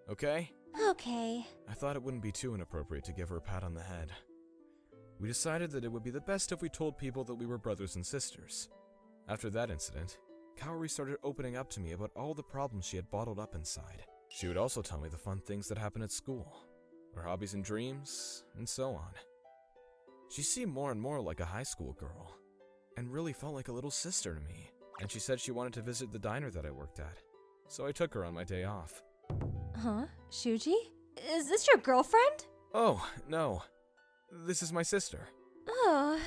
Okay? Okay. I thought it wouldn't be too inappropriate to give her a pat on the head. We decided that it would be the best if we told people that we were brothers and sisters. After that incident, Kaori started opening up to me about all the problems she had bottled up inside. She would also tell me the fun things that happened at school, her hobbies and dreams, and so on. She seemed more and more like a high school girl, and really felt like a little sister to me. And she said she wanted to visit the diner that I worked at, so I took her on my day off. Huh? Shuji? Is this your girlfriend? Oh, no. This is my sister. Oh,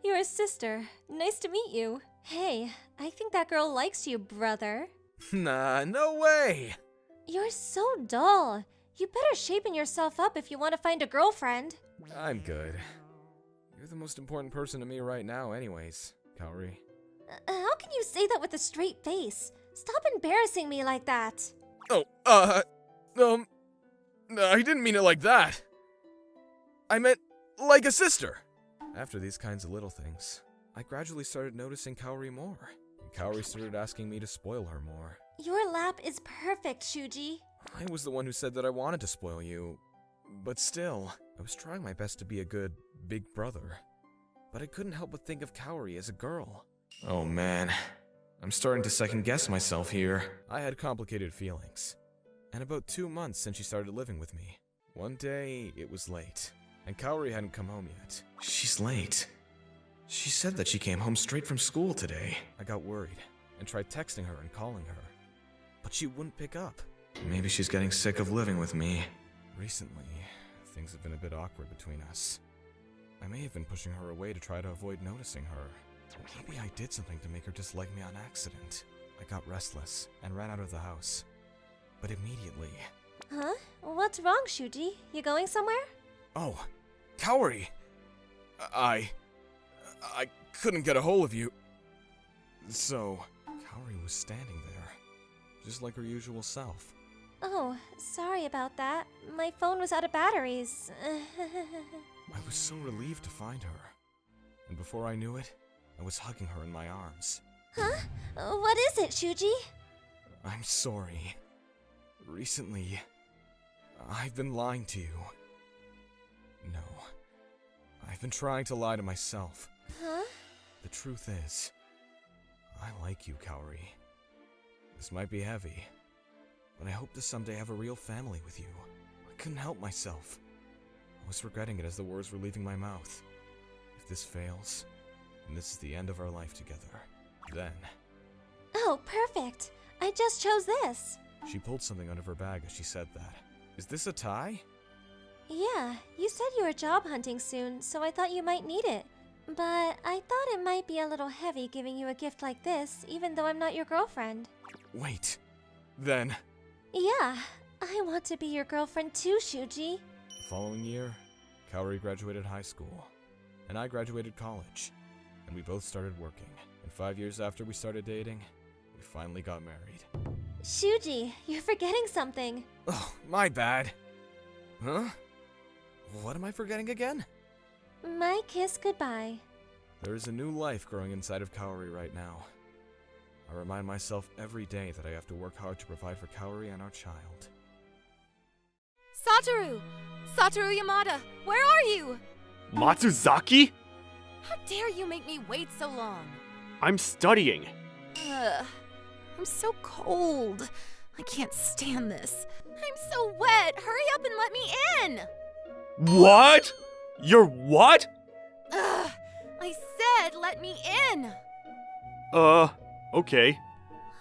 you're a sister. Nice to meet you. Hey, I think that girl likes you, brother. Nah, no way! You're so dull. You better shapen yourself up if you want to find a girlfriend. I'm good. You're the most important person to me right now anyways, Kaori. How can you say that with a straight face? Stop embarrassing me like that. Oh, no, I didn't mean it like that. I meant like a sister. After these kinds of little things, I gradually started noticing Kaori more, and Kaori started asking me to spoil her more. Your lap is perfect, Shuji. I was the one who said that I wanted to spoil you, but still, I was trying my best to be a good big brother. But I couldn't help but think of Kaori as a girl. Oh man, I'm starting to second guess myself here. I had complicated feelings, and about 2 months since she started living with me. One day, it was late, and Kaori hadn't come home yet. She's late. She said that she came home straight from school today. I got worried, and tried texting her and calling her, but she wouldn't pick up. Maybe she's getting sick of living with me. Recently, things have been a bit awkward between us. I may have been pushing her away to try to avoid noticing her. Maybe I did something to make her dislike me on accident. I got restless and ran out of the house. But immediately... Huh? What's wrong, Shuji? You going somewhere? Oh, Kaori! I couldn't get a hold of you. So, Kaori was standing there, just like her usual self. Oh, sorry about that. My phone was out of batteries. I was so relieved to find her. And before I knew it, I was hugging her in my arms. Huh? What is it, Shuji? I'm sorry. Recently, I've been lying to you. No, I've been trying to lie to myself. Huh? The truth is, I like you, Kaori. This might be heavy, but I hope to someday have a real family with you. I couldn't help myself. I was regretting it as the words were leaving my mouth. If this fails, then this is the end of our life together. Then... Oh, perfect. I just chose this. She pulled something out of her bag as she said that. Is this a tie? Yeah, you said you were job hunting soon, so I thought you might need it. But I thought it might be a little heavy giving you a gift like this, even though I'm not your girlfriend. Wait, then... Yeah, I want to be your girlfriend too, Shuji. The following year, Kaori graduated high school, and I graduated college, and we both started working. And 5 years after we started dating, we finally got married. Shuji, you're forgetting something. Oh, my bad. Huh? What am I forgetting again? My kiss goodbye. There is a new life growing inside of Kaori right now. I remind myself every day that I have to work hard to provide for Kaori and our child. Satoru! Satoru Yamada, where are you? Matsuzaki? How dare you make me wait so long? I'm studying. I'm so cold. I can't stand this. I'm so wet. Hurry up and let me in. What? You're what? I said let me in. Okay.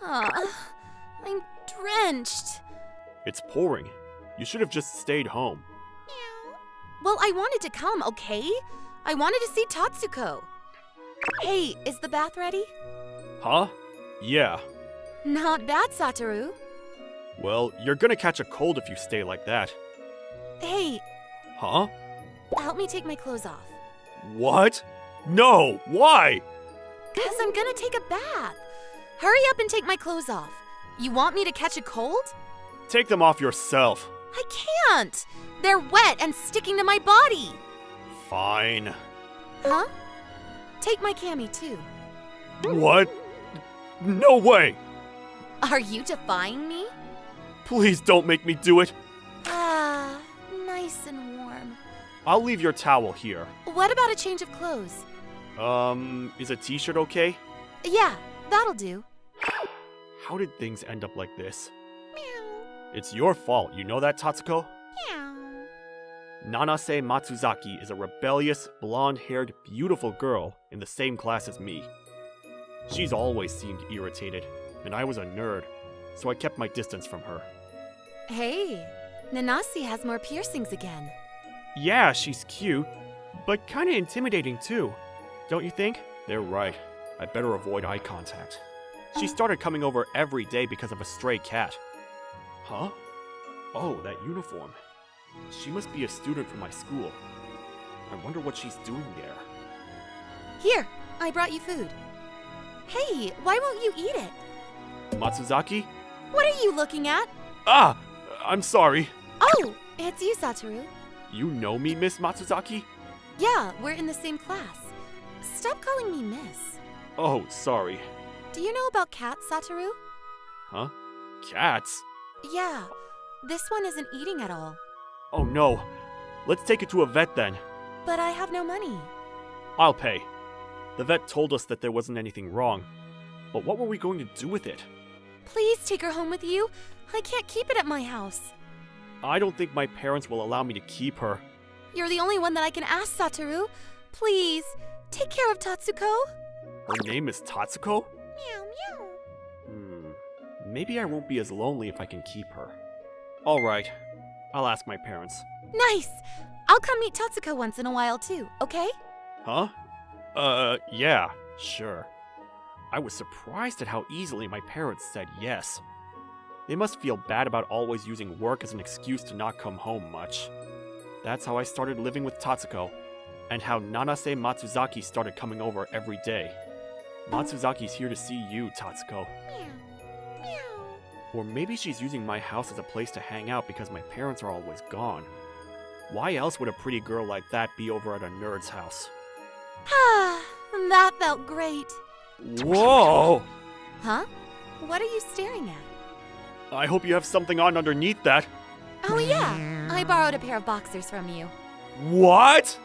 I'm drenched. It's pouring. You should have just stayed home. Well, I wanted to come, okay? I wanted to see Tatsuko. Hey, is the bath ready? Huh? Yeah. Not bad, Satoru. Well, you're gonna catch a cold if you stay like that. Hey, Huh? help me take my clothes off. What? No! Why? 'Cause I'm gonna take a bath. Hurry up and take my clothes off. You want me to catch a cold? Take them off yourself. I can't. They're wet and sticking to my body. Fine. Huh? Take my cami too. What? No way! Are you defying me? Please don't make me do it. Ah, nice and warm. I'll leave your towel here. What about a change of clothes? Is a t-shirt okay? Yeah, that'll do. How did things end up like this? It's your fault, you know that, Tatsuko? Nanase Matsuzaki is a rebellious, blonde-haired, beautiful girl in the same class as me. She's always seemed irritated, and I was a nerd, so I kept my distance from her. Hey, Nanase has more piercings again. Yeah, she's cute, but kinda intimidating too. Don't you think? They're right. I better avoid eye contact. She started coming over every day because of a stray cat. Huh? Oh, that uniform. She must be a student from my school. I wonder what she's doing there. Here, I brought you food. Hey, why won't you eat it? Matsuzaki? What are you looking at? Ah! I'm sorry. Oh, it's you, Satoru. You know me, Miss Matsuzaki? Yeah, we're in the same class. Stop calling me miss. Oh, sorry. Do you know about cats, Satoru? Huh? Cats? Yeah, this one isn't eating at all. Oh no. Let's take it to a vet then. But I have no money. I'll pay. The vet told us that there wasn't anything wrong. But what were we going to do with it? Please take her home with you. I can't keep it at my house. I don't think my parents will allow me to keep her. You're the only one that I can ask, Satoru. Please, take care of Tatsuko. Her name is Tatsuko? Meow, meow. Maybe I won't be as lonely if I can keep her. Alright, I'll ask my parents. Nice! I'll come meet Tatsuko once in a while too, okay? Huh? Yeah, sure. I was surprised at how easily my parents said yes. They must feel bad about always using work as an excuse to not come home much. That's how I started living with Tatsuko, and how Nanase Matsuzaki started coming over every day. Matsuzaki's here to see you, Tatsuko. Or maybe she's using my house as a place to hang out because my parents are always gone. Why else would a pretty girl like that be over at a nerd's house? Ah, that felt great. Whoa! Huh? What are you staring at? I hope you have something on underneath that. Oh yeah, I borrowed a pair of boxers from you. What?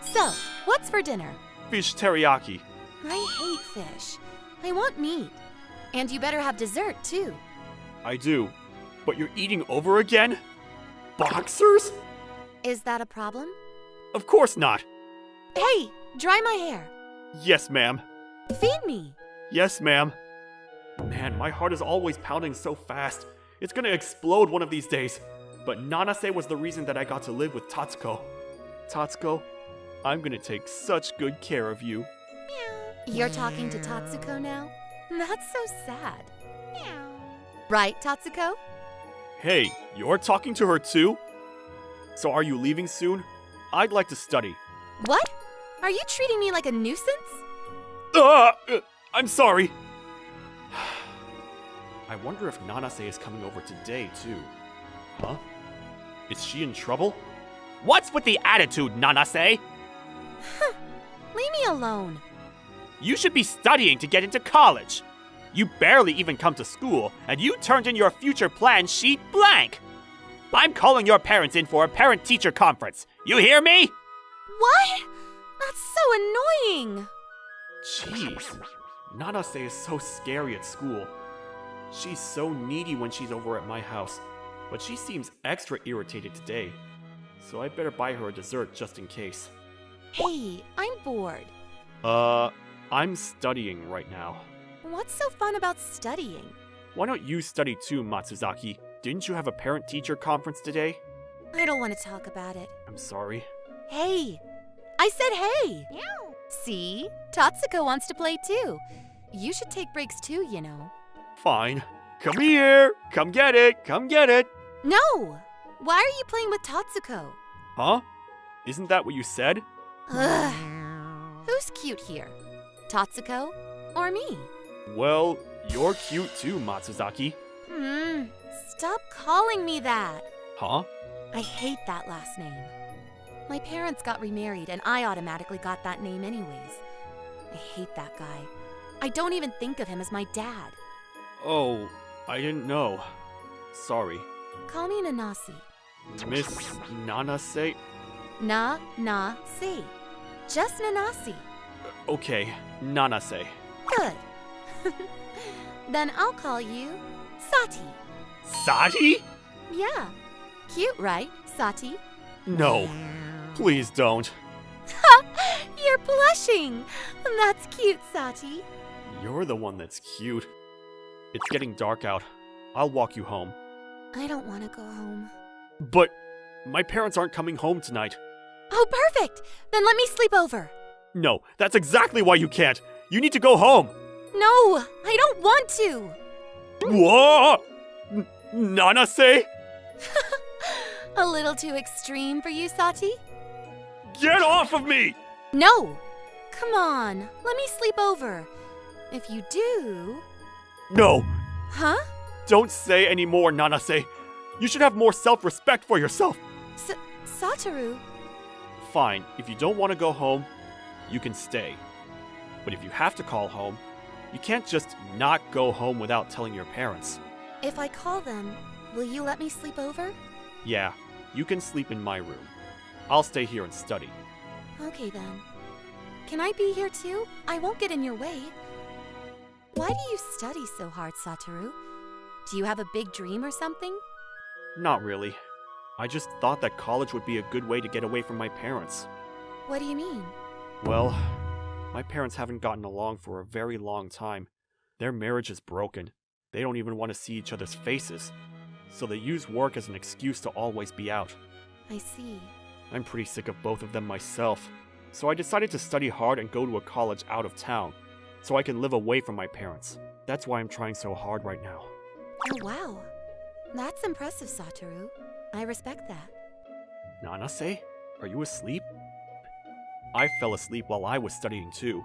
So, what's for dinner? Fish teriyaki. I hate fish. I want meat. And you better have dessert too. I do. But you're eating over again? Boxers? Is that a problem? Of course not. Hey, dry my hair. Yes, ma'am. Feed me. Yes, ma'am. Man, my heart is always pounding so fast. It's gonna explode one of these days. But Nanase was the reason that I got to live with Tatsuko. Tatsuko, I'm gonna take such good care of you. You're talking to Tatsuko now? That's so sad. Right, Tatsuko? Hey, you're talking to her too? So are you leaving soon? I'd like to study. What? Are you treating me like a nuisance? I'm sorry. I wonder if Nanase is coming over today too. Huh? Is she in trouble? What's with the attitude, Nanase? Leave me alone. You should be studying to get into college. You barely even come to school, and you turned in your future plan sheet blank. I'm calling your parents in for a parent-teacher conference. You hear me? What? That's so annoying. Jeez, Nanase is so scary at school. She's so needy when she's over at my house, but she seems extra irritated today. So I better buy her a dessert just in case. Hey, I'm bored. I'm studying right now. What's so fun about studying? Why don't you study too, Matsuzaki? Didn't you have a parent-teacher conference today? I don't want to talk about it. I'm sorry. Hey! I said hey! See? Tatsuko wants to play too. You should take breaks too, you know. Fine. Come here! Come get it! Come get it! No! Why are you playing with Tatsuko? Huh? Isn't that what you said? Ugh. Who's cute here? Tatsuko or me? Well, you're cute too, Matsuzaki. Stop calling me that. Huh? I hate that last name. My parents got remarried and I automatically got that name anyways. I hate that guy. I don't even think of him as my dad. Oh, I didn't know. Sorry. Call me Nanasi. Miss Nanase? Na-na-si. Just Nanasi. Okay, Nanase. Good. Then I'll call you Sati. Sati? Yeah. Cute, right, Sati? No. Please don't. You're blushing. That's cute, Sati. You're the one that's cute. It's getting dark out. I'll walk you home. I don't want to go home. But my parents aren't coming home tonight. Oh, perfect. Then let me sleep over. No, that's exactly why you can't. You need to go home. No, I don't want to. Whoa! Nanase? A little too extreme for you, Sati? Get off of me! No. Come on, let me sleep over. If you do... No! Huh? Don't say any more, Nanase. You should have more self-respect for yourself. Satoru... Fine, if you don't want to go home, you can stay. But if you have to call home, you can't just not go home without telling your parents. If I call them, will you let me sleep over? Yeah, you can sleep in my room. I'll stay here and study. Okay then. Can I be here too? I won't get in your way. Why do you study so hard, Satoru? Do you have a big dream or something? Not really. I just thought that college would be a good way to get away from my parents. What do you mean? Well, my parents haven't gotten along for a very long time. Their marriage is broken. They don't even want to see each other's faces. So they use work as an excuse to always be out. I see. I'm pretty sick of both of them myself. So I decided to study hard and go to a college out of town, so I can live away from my parents. That's why I'm trying so hard right now. Oh wow. That's impressive, Satoru. I respect that. Nanase, are you asleep? I fell asleep while I was studying too.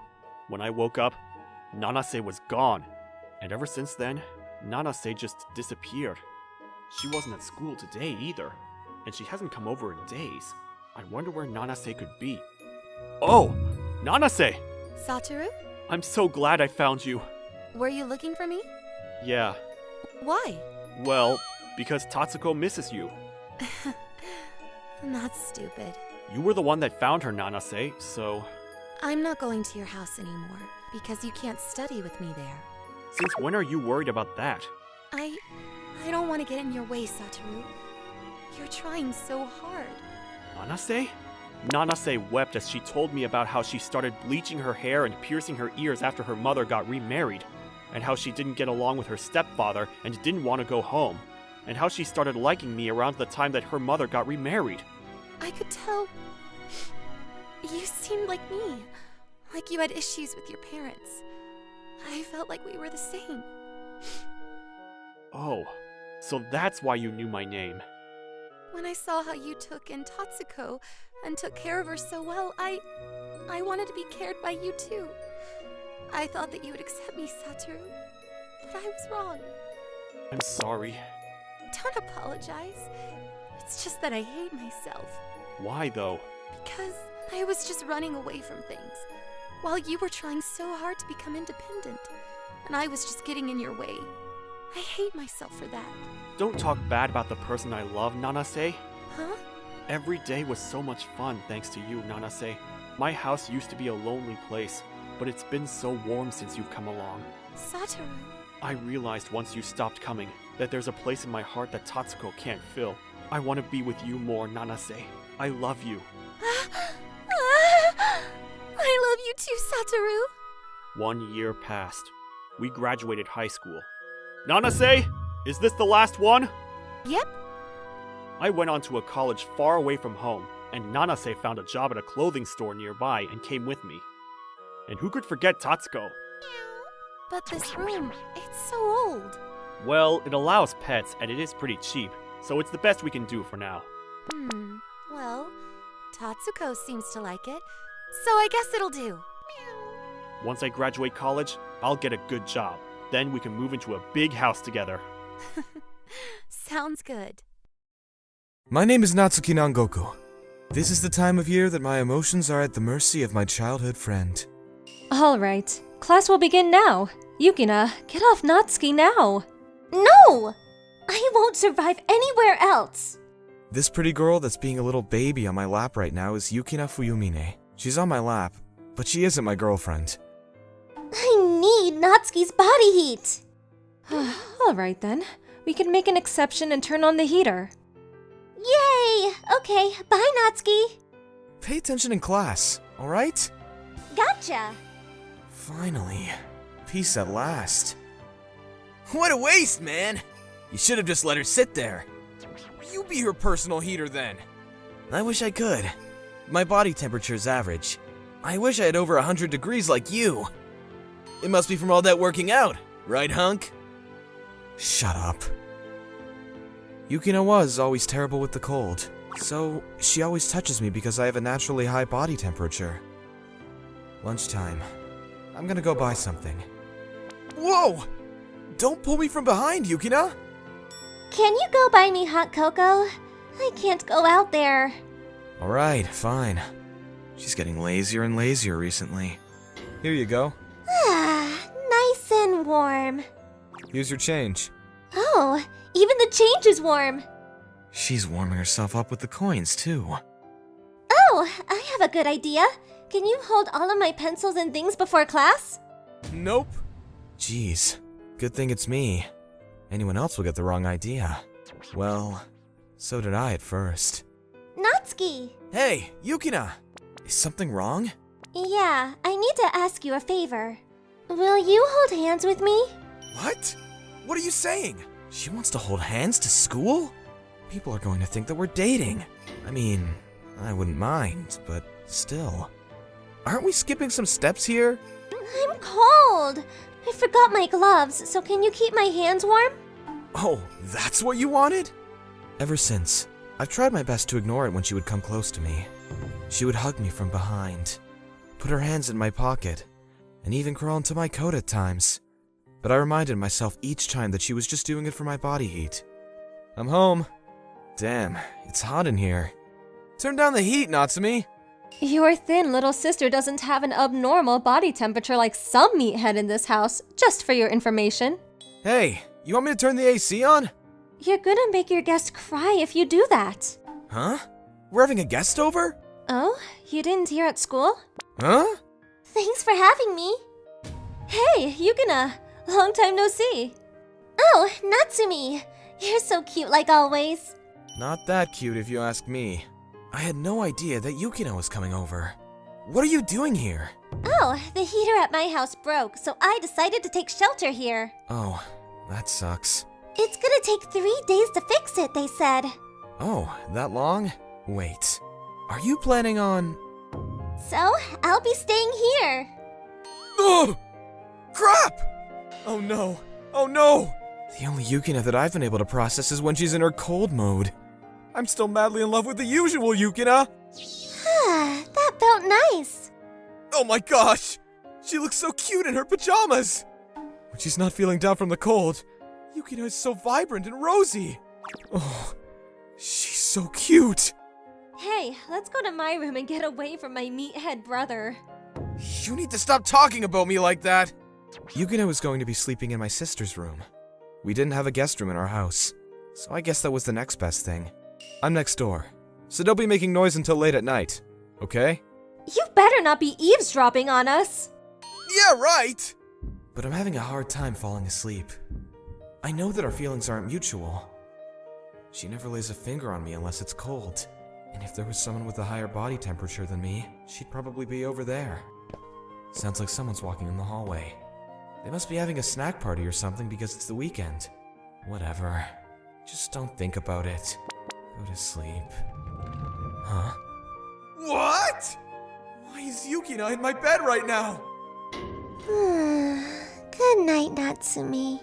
When I woke up, Nanase was gone. And ever since then, Nanase just disappeared. She wasn't at school today either, and she hasn't come over in days. I wonder where Nanase could be. Oh! Nanase! Satoru? I'm so glad I found you. Were you looking for me? Yeah. Why? Well, because Tatsuko misses you. That's stupid. You were the one that found her, Nanase, so... I'm not going to your house anymore, because you can't study with me there. Since when are you worried about that? I don't want to get in your way, Satoru. You're trying so hard. Nanase? Nanase wept as she told me about how she started bleaching her hair and piercing her ears after her mother got remarried, and how she didn't get along with her stepfather and didn't want to go home, and how she started liking me around the time that her mother got remarried. I could tell. You seemed like me, like you had issues with your parents. I felt like we were the same. Oh, so that's why you knew my name. When I saw how you took in Tatsuko and took care of her so well, I wanted to be cared by you too. I thought that you would accept me, Satoru, but I was wrong. I'm sorry. Don't apologize. It's just that I hate myself. Why though? Because I was just running away from things, while you were trying so hard to become independent, and I was just getting in your way. I hate myself for that. Don't talk bad about the person I love, Nanase. Huh? Every day was so much fun thanks to you, Nanase. My house used to be a lonely place, but it's been so warm since you've come along. Satoru. I realized once you stopped coming that there's a place in my heart that Tatsuko can't fill. I want to be with you more, Nanase. I love you. I love you too, Satoru. 1 year passed. we graduated high school. Nanase, is this the last one? Yep. I went on to a college far away from home, and Nanase found a job at a clothing store nearby and came with me. And who could forget Tatsuko? But this room, it's so old. Well, it allows pets and it is pretty cheap, so it's the best we can do for now. Well, Tatsuko seems to like it, so I guess it'll do. Once I graduate college, I'll get a good job. Then we can move into a big house together. Sounds good. My name is Natsuki Nangoku. This is the time of year that my emotions are at the mercy of my childhood friend. Alright, class will begin now. Yukina, get off Natsuki now. No! I won't survive anywhere else. This pretty girl that's being a little baby on my lap right now is Yukina Fuyumine. She's on my lap, but she isn't my girlfriend. I need Natsuki's body heat. Alright then, we can make an exception and turn on the heater. Yay! Okay, bye Natsuki. Pay attention in class, alright? Gotcha. Finally. Peace at last. What a waste, man! You should have just let her sit there. You be her personal heater then. I wish I could. My body temperature's average. I wish I had over 100 degrees like you. It must be from all that working out, right, hunk? Shut up. Yukina was always terrible with the cold, so she always touches me because I have a naturally high body temperature. Lunchtime. I'm gonna go buy something. Whoa! Don't pull me from behind, Yukina! Can you go buy me hot cocoa? I can't go out there. Alright, fine. She's getting lazier and lazier recently. Here you go. Nice and warm. Here's your change. Oh, even the change is warm. She's warming herself up with the coins, too. Oh, I have a good idea. Can you hold all of my pencils and things before class? Nope. Jeez, good thing it's me. Anyone else will get the wrong idea. Well, so did I at first. Natsuki! Hey, Yukina! Is something wrong? Yeah, I need to ask you a favor. Will you hold hands with me? What? What are you saying? She wants to hold hands to school? People are going to think that we're dating. I mean, I wouldn't mind, but still. Aren't we skipping some steps here? I'm cold. I forgot my gloves, so can you keep my hands warm? Oh, that's what you wanted? Ever since, I've tried my best to ignore it when she would come close to me. She would hug me from behind, put her hands in my pocket, and even crawl into my coat at times. But I reminded myself each time that she was just doing it for my body heat. I'm home. Damn, it's hot in here. Turn down the heat, Natsumi! Your thin little sister doesn't have an abnormal body temperature like some meathead in this house, just for your information. Hey, you want me to turn the AC on? You're gonna make your guest cry if you do that. Huh? We're having a guest over? Oh, you didn't hear at school? Huh? Thanks for having me. Hey, Yukina. Long time no see. Oh, Natsumi. You're so cute like always. Not that cute if you ask me. I had no idea that Yukina was coming over. What are you doing here? Oh, the heater at my house broke, so I decided to take shelter here. Oh, that sucks. It's gonna take 3 days to fix it, they said. Oh, that long? Wait, are you planning on... So, I'll be staying here. Oh! Crap! Oh no! Oh no! The only Yukina that I've been able to process is when she's in her cold mode. I'm still madly in love with the usual Yukina! That felt nice. Oh my gosh! She looks so cute in her pajamas! When she's not feeling down from the cold, Yukina is so vibrant and rosy! Oh, she's so cute! Hey, let's go to my room and get away from my meathead brother. You need to stop talking about me like that! Yukina was going to be sleeping in my sister's room. We didn't have a guest room in our house, so I guess that was the next best thing. I'm next door, so don't be making noise until late at night, okay? You better not be eavesdropping on us. Yeah, right! But I'm having a hard time falling asleep. I know that our feelings aren't mutual. She never lays a finger on me unless it's cold. And if there was someone with a higher body temperature than me, she'd probably be over there. Sounds like someone's walking in the hallway. They must be having a snack party or something because it's the weekend. Whatever. Just don't think about it. Go to sleep. Huh? What? Why is Yukina in my bed right now? Good night, Natsumi.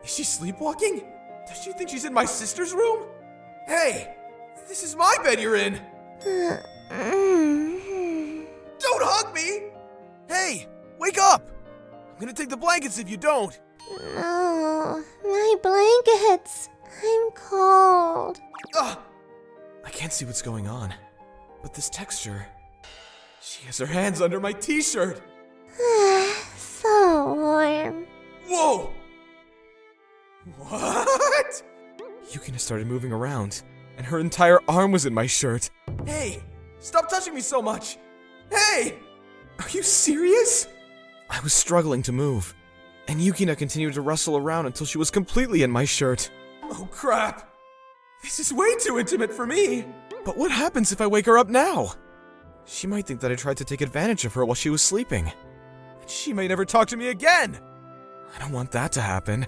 Is she sleepwalking? Does she think she's in my sister's room? Hey! This is my bed you're in! Don't hug me! Hey! Wake up! I'm gonna take the blankets if you don't! No, my blankets. I'm cold. Ugh! I can't see what's going on, but this texture... She has her hands under my t-shirt! So warm. Whoa! What? Yukina started moving around, and her entire arm was in my shirt. Hey! Stop touching me so much! Hey! Are you serious? I was struggling to move, and Yukina continued to rustle around until she was completely in my shirt. Oh crap! This is way too intimate for me! But what happens if I wake her up now? She might think that I tried to take advantage of her while she was sleeping. She may never talk to me again! I don't want that to happen.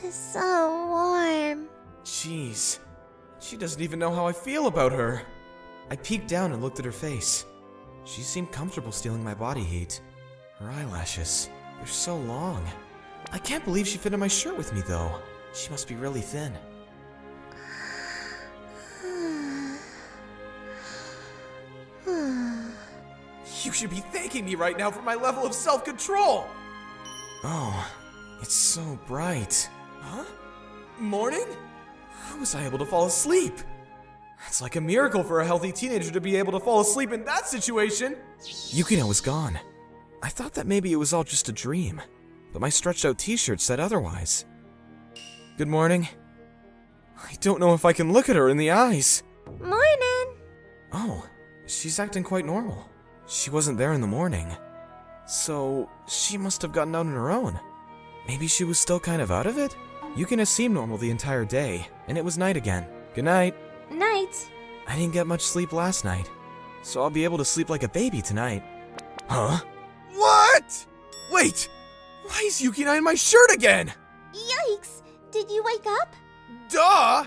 So warm. Jeez, she doesn't even know how I feel about her. I peeked down and looked at her face. She seemed comfortable stealing my body heat. Her eyelashes, they're so long. I can't believe she fit in my shirt with me though. She must be really thin. You should be thanking me right now for my level of self-control! Oh, it's so bright. Huh? Morning? How was I able to fall asleep? That's like a miracle for a healthy teenager to be able to fall asleep in that situation! Yukina was gone. I thought that maybe it was all just a dream, but my stretched out t-shirt said otherwise. Good morning. I don't know if I can look at her in the eyes. Morning. Oh, she's acting quite normal. She wasn't there in the morning. So, she must have gotten out on her own. Maybe she was still kind of out of it? Yukina seemed normal the entire day, and it was night again. Good night. Night. I didn't get much sleep last night, so I'll be able to sleep like a baby tonight. Huh? What? Wait! Why is Yukina in my shirt again? Yikes! Did you wake up? Duh!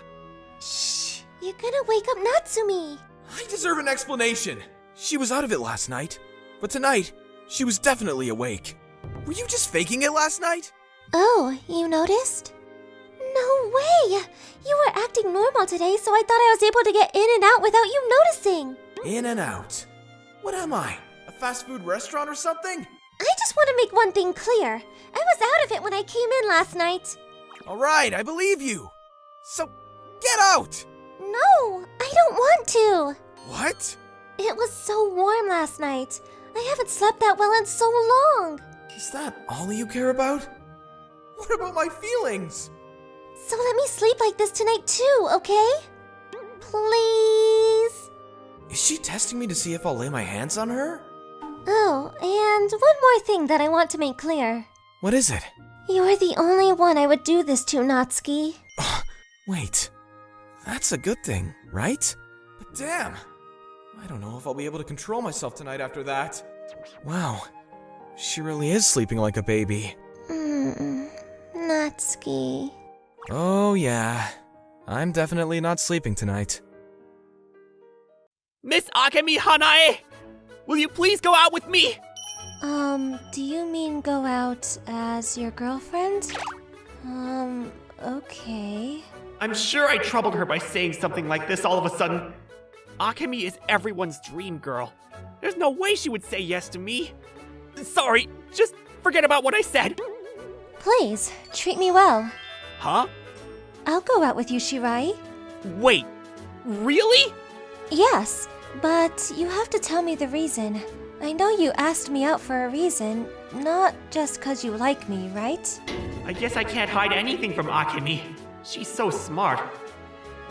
Shh! You're gonna wake up Natsumi. I deserve an explanation. She was out of it last night, but tonight, she was definitely awake. Were you just faking it last night? Oh, you noticed? No way! You were acting normal today, so I thought I was able to get in and out without you noticing. In and out. What am I? A fast food restaurant or something? I just want to make one thing clear. I was out of it when I came in last night. Alright, I believe you. So, get out! No, I don't want to. What? It was so warm last night. I haven't slept that well in so long. Is that all you care about? What about my feelings? So let me sleep like this tonight too, okay? Please? Is she testing me to see if I'll lay my hands on her? Oh, and one more thing that I want to make clear. What is it? You're the only one I would do this to, Natsuki. Wait. That's a good thing, right? But damn! I don't know if I'll be able to control myself tonight after that. Wow. She really is sleeping like a baby. Natsuki. Oh yeah. I'm definitely not sleeping tonight. Miss Akemi Hanae! Will you please go out with me? Do you mean go out as your girlfriend? Okay. I'm sure I troubled her by saying something like this all of a sudden. Akemi is everyone's dream girl. There's no way she would say yes to me. Sorry, just forget about what I said. Please, treat me well. Huh? I'll go out with you, Shirai. Wait, really? Yes, but you have to tell me the reason. I know you asked me out for a reason, not just 'cause you like me, right? I guess I can't hide anything from Akemi. She's so smart.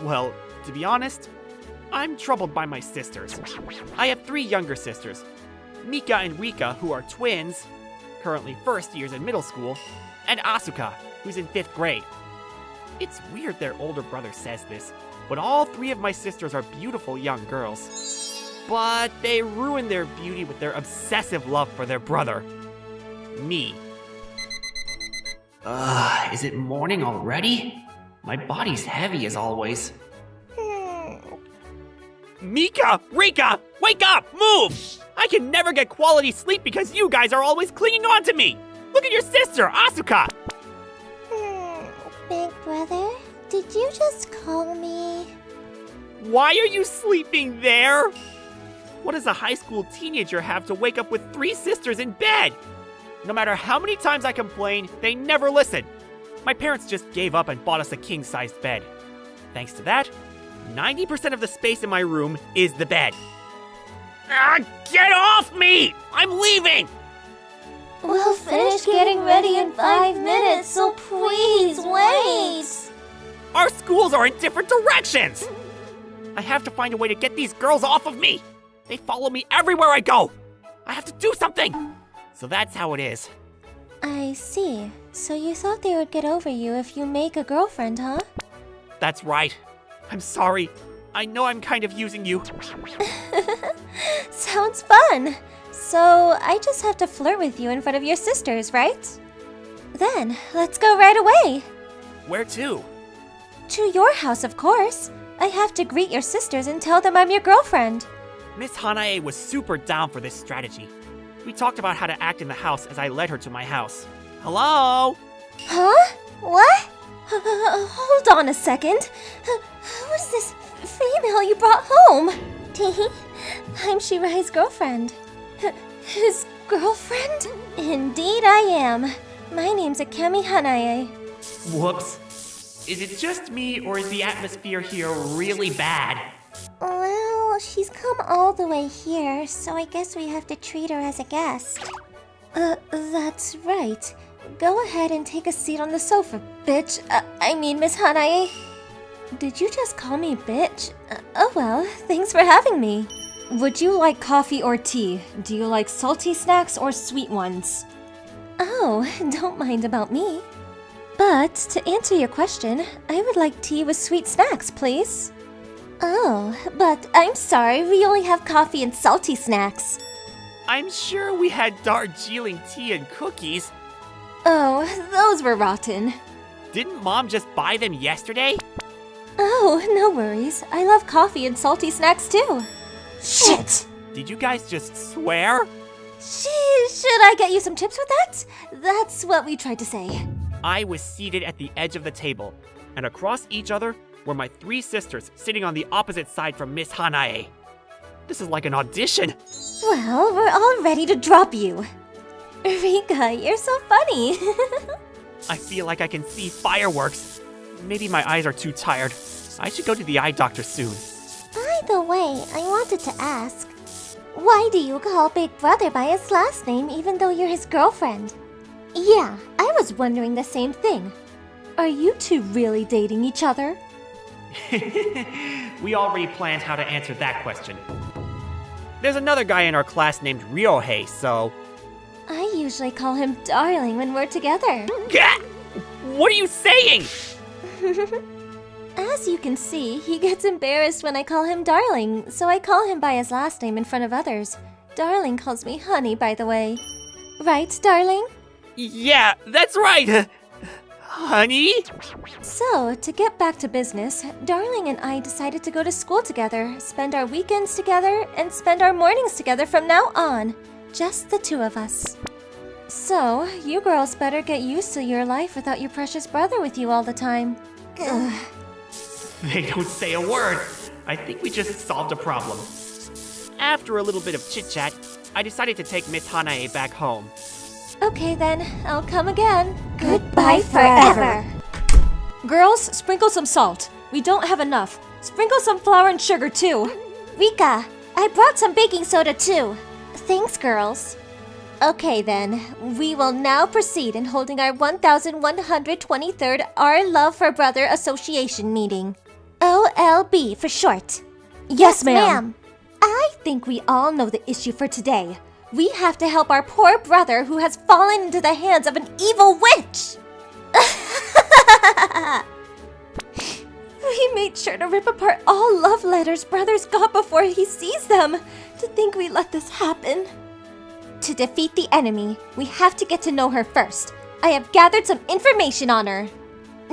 Well, to be honest, I'm troubled by my sisters. I have 3 younger sisters, Mika and Rika, who are twins, currently first years in middle school, and Asuka, who's in 5th grade. It's weird their older brother says this, but all 3 of my sisters are beautiful young girls. But they ruin their beauty with their obsessive love for their brother. me. Is it morning already? My body's heavy as always. Mika! Rika! Wake up! Move! I can never get quality sleep because you guys are always clinging on to me! Look at your sister, Asuka! Big brother, did you just call me? Why are you sleeping there? What does a high school teenager have to wake up with 3 sisters in bed? No matter how many times I complain, they never listen. My parents just gave up and bought us a king-sized bed. Thanks to that, 90% of the space in my room is the bed. Get off me! I'm leaving! We'll finish getting ready in 5 minutes, so please wait! Our schools are in different directions! I have to find a way to get these girls off of me! They follow me everywhere I go! I have to do something! So that's how it is. I see. So you thought they would get over you if you make a girlfriend, huh? That's right. I'm sorry. I know I'm kind of using you. Sounds fun! So I just have to flirt with you in front of your sisters, right? Then, let's go right away! Where to? To your house, of course. I have to greet your sisters and tell them I'm your girlfriend. Miss Hanae was super down for this strategy. We talked about how to act in the house as I led her to my house. Hello? Huh? What? Hold on a second. Who's this female you brought home? I'm Shirai's girlfriend. His girlfriend? Indeed I am. My name's Akemi Hanae. Whoops. Is it just me, or is the atmosphere here really bad? Well, she's come all the way here, so I guess we have to treat her as a guest. That's right. Go ahead and take a seat on the sofa, bitch. I mean, Miss Hanae. Did you just call me bitch? Oh well, thanks for having me. Would you like coffee or tea? Do you like salty snacks or sweet ones? Oh, don't mind about me. But to answer your question, I would like tea with sweet snacks, please. Oh, but I'm sorry, we only have coffee and salty snacks. I'm sure we had Darjeeling tea and cookies. Oh, those were rotten. Didn't Mom just buy them yesterday? Oh, no worries. I love coffee and salty snacks too. Shit! Did you guys just swear? Should I get you some chips with that? That's what we tried to say. I was seated at the edge of the table, and across each other were my 3 sisters sitting on the opposite side from Miss Hanae. This is like an audition. Well, we're all ready to drop you. Rika, you're so funny. I feel like I can see fireworks. Maybe my eyes are too tired. I should go to the eye doctor soon. By the way, I wanted to ask, why do you call Big Brother by his last name even though you're his girlfriend? Yeah, I was wondering the same thing. Are you two really dating each other? We already planned how to answer that question. There's another guy in our class named Ryohei, so... I usually call him darling when we're together. Gah! What are you saying? As you can see, he gets embarrassed when I call him darling, so I call him by his last name in front of others. Darling calls me honey, by the way. Right, darling? Yeah, that's right! Honey? So, to get back to business, Darling and I decided to go to school together, spend our weekends together, and spend our mornings together from now on. Just the 2 of us. So, you girls better get used to your life without your precious brother with you all the time. Ugh. They don't say a word. I think we just solved a problem. After a little bit of chit-chat, I decided to take Miss Hanae back home. Okay then, I'll come again. Goodbye forever. Girls, sprinkle some salt. We don't have enough. Sprinkle some flour and sugar too. Rika, I brought some baking soda too. Thanks, girls. Okay then, we will now proceed in holding our 1123rd Our Love for Brother Association meeting. OLB for short. Yes, ma'am. I think we all know the issue for today. We have to help our poor brother who has fallen into the hands of an evil witch! We made sure to rip apart all love letters brothers got before he sees them. To think we let this happen. To defeat the enemy, we have to get to know her first. I have gathered some information on her.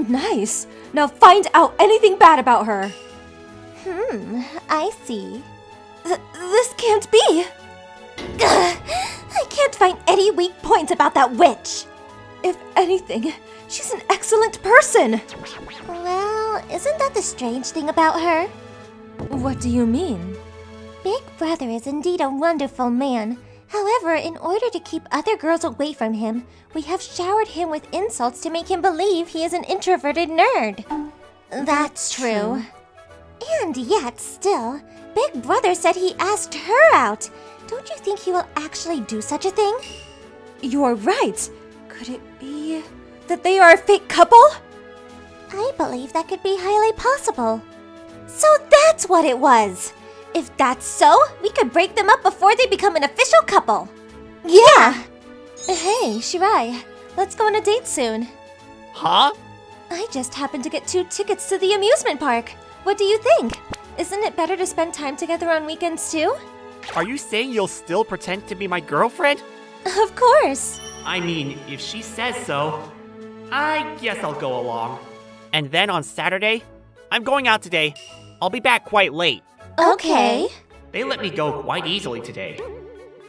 Nice. Now find out anything bad about her. I see. This can't be. I can't find any weak points about that witch. If anything, she's an excellent person. Well, isn't that the strange thing about her? What do you mean? Big Brother is indeed a wonderful man. However, in order to keep other girls away from him, we have showered him with insults to make him believe he is an introverted nerd. That's true. And yet, still, Big Brother said he asked her out. Don't you think he will actually do such a thing? You're right. Could it be that they are a fake couple? I believe that could be highly possible. So that's what it was! If that's so, we could break them up before they become an official couple. Yeah! Hey, Shirai, let's go on a date soon. Huh? I just happened to get 2 tickets to the amusement park. What do you think? Isn't it better to spend time together on weekends too? Are you saying you'll still pretend to be my girlfriend? Of course! I mean, if she says so, I guess I'll go along. And then on Saturday, I'm going out today. I'll be back quite late. Okay. They let me go quite easily today.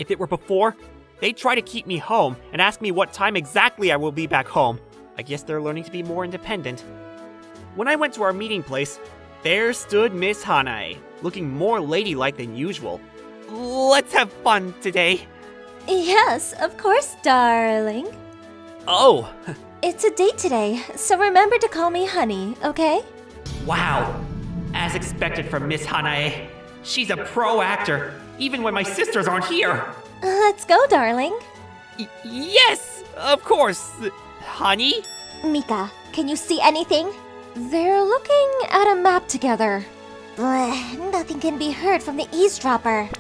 If it were before, they'd try to keep me home and ask me what time exactly I will be back home. I guess they're learning to be more independent. When I went to our meeting place, there stood Miss Hanae, looking more ladylike than usual. Let's have fun today. Yes, of course, darling. Oh, It's a date today, so remember to call me honey, okay? wow. As expected from Miss Hanae. She's a pro actor, even when my sisters aren't here. Let's go, darling. Yes, of course. Honey? Mika, can you see anything? They're looking at a map together. Bleh, nothing can be heard from the eavesdropper.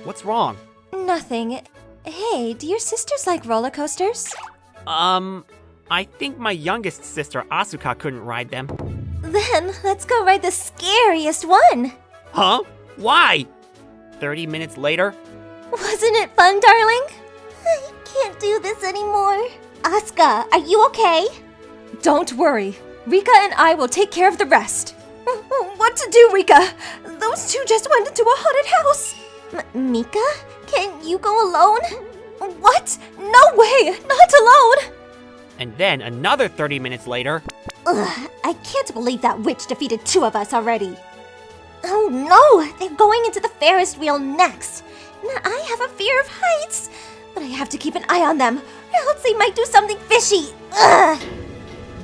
What's wrong? Nothing. Hey, do your sisters like roller coasters? I think my youngest sister Asuka couldn't ride them. Then let's go ride the scariest one. Huh? Why? 30 minutes later? Wasn't it fun, darling? I can't do this anymore. Asuka, are you okay? Don't worry. Rika and I will take care of the rest. What to do, Rika? Those 2 just went into a haunted house. Mika, can you go alone? What? No way! Not alone! And then another 30 minutes later. Ugh, I can't believe that witch defeated 2 of us already. Oh no, they're going into the Ferris wheel next. Now, I have a fear of heights, But I have to keep an eye on them, or else they might do something fishy. ugh.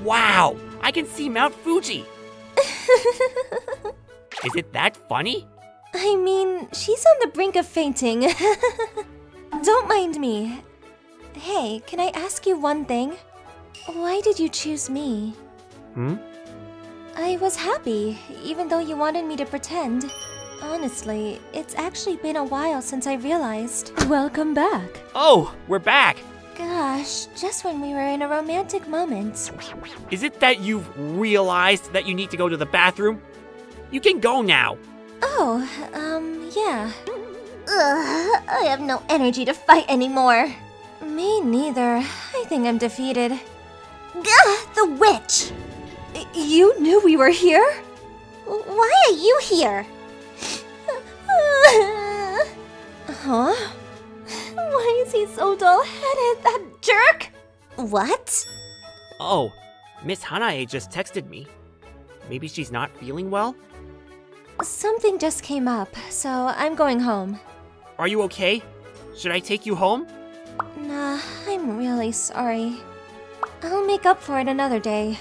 Wow! I can see Mount Fuji! Is it that funny? I mean, she's on the brink of fainting. Don't mind me. Hey, can I ask you one thing? Why did you choose me? I was happy, even though you wanted me to pretend. Honestly, it's actually been a while since I realized. Welcome back. Oh, we're back! Gosh, just when we were in a romantic moment. Is it that you've realized that you need to go to the bathroom? You can go now. Oh, yeah. Ugh, I have no energy to fight anymore. Me neither. I think I'm defeated. Gah, the witch! You knew we were here? Why are you here? Huh? Why is he so dull-headed, that jerk? What? Oh, Miss Hanae just texted me. Maybe she's not feeling well? Something just came up, so I'm going home. Are you okay? Should I take you home? Nah, I'm really sorry. I'll make up for it another day.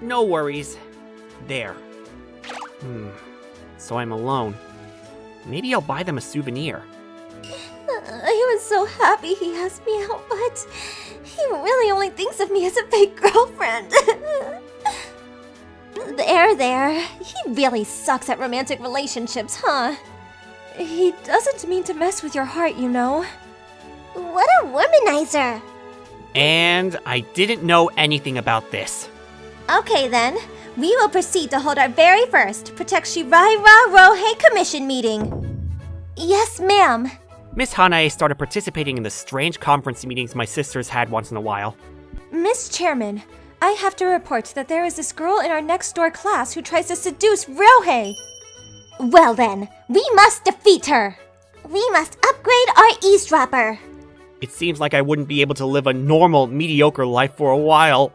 No worries. There. So I'm alone. Maybe I'll buy them a souvenir. I was so happy he asked me out, but he really only thinks of me as a fake girlfriend. There. He really sucks at romantic relationships, huh? He doesn't mean to mess with your heart, you know. What a womanizer! And I didn't know anything about this. Okay then, we will proceed to hold our very first Protect Shirai Ra Rohei Commission meeting. Yes, ma'am. Miss Hanae started participating in the strange conference meetings my sisters had once in a while. Miss Chairman, I have to report that there is this girl in our next door class who tries to seduce Ryohei. Well then, we must defeat her. We must upgrade our eavesdropper. It seems like I wouldn't be able to live a normal, mediocre life for a while.